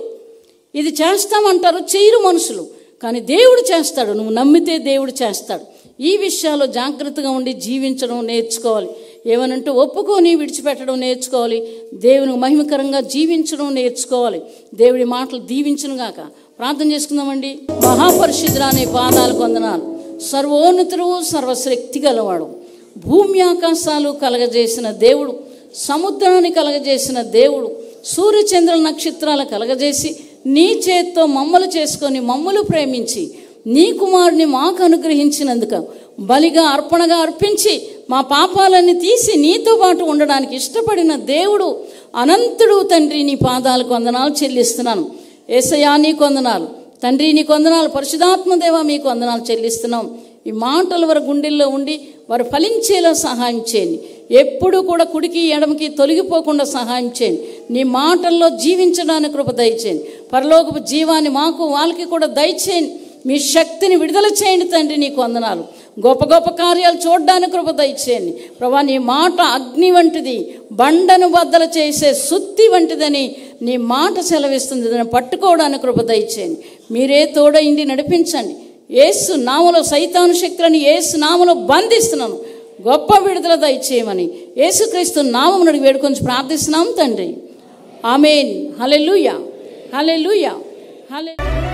ఇది చేస్తామంటారు, చెయ్యరు మనుషులు. కానీ దేవుడు చేస్తాడు. నువ్వు నమ్మితే దేవుడు చేస్తాడు. ఈ విషయాల్లో జాగ్రత్తగా ఉండి జీవించడం నేర్చుకోవాలి. ఏమనంటే ఒప్పుకొని విడిచిపెట్టడం నేర్చుకోవాలి. దేవునికి మహిమకరంగా జీవించడం నేర్చుకోవాలి. దేవుడి మాటలు దీవించునుగాక. ప్రార్థన చేసుకుందామండి. మహాపరిశుద్ధుడా నీ పాదాలకు వందనాలు. సర్వోన్నతుడు, సర్వశక్తి గలవాడు, భూమి ఆకాశాలు కలగజేసిన దేవుడు, సముద్రాన్ని కలగజేసిన దేవుడు, సూర్యచంద్ర నక్షత్రాలు కలగజేసి నీ చేత్తో మమ్మలు చేసుకొని మమ్మలు ప్రేమించి నీ కుమారుని మాకు అనుగ్రహించినందుకు బలిగా అర్పణగా అర్పించి మా పాపాలన్నీ తీసి నీతో పాటు ఉండడానికి ఇష్టపడిన దేవుడు అనంతుడు తండ్రి, నీ పాదాలకు వందనాలు చెల్లిస్తున్నాను. యేసయ్యా నీకు వందనాలు, తండ్రి నీకు వందనాలు, పరిశుద్ధాత్మదేవ మీకు వందనాలు చెల్లిస్తున్నాం. ఈ మాటలు వారి గుండెల్లో ఉండి వారు ఫలించేలా సహాయం చేయండి. ఎప్పుడూ కూడా కుడికి ఎడమకి తొలగిపోకుండా సహాయం చేయండి. నీ మాటల్లో జీవించడానికి కృప దయచేయండి. పరలోకపు జీవాన్ని మాకు వాళ్ళకి కూడా దయచేయండి. మీ శక్తిని విడుదల చేయండి తండ్రి, నీకు వందనాలు. గొప్ప గొప్ప కార్యాలు చూడడానికి కృప దయచేయండి ప్రభా. నీ మాట అగ్ని వంటిది, బండను బద్దలు చేసే సుత్తి వంటిదని నీ మాట సెలవిస్తుంది. దాన్ని పట్టుకోవడానికి కృప దయచేయండి. మీరే తోడైండి నడిపించండి. యేసు నామములో సైతాను శక్తులను యేసు నామములో బంధిస్తున్నాను. గొప్ప విడుదల దయచేయమని యేసుక్రీస్తు నామమున వేడుకొని ప్రార్థిస్తున్నాం తండ్రి. ఆమేన్. హల్లెలూయా, హల్లెలూయా, హల్లెలూయా.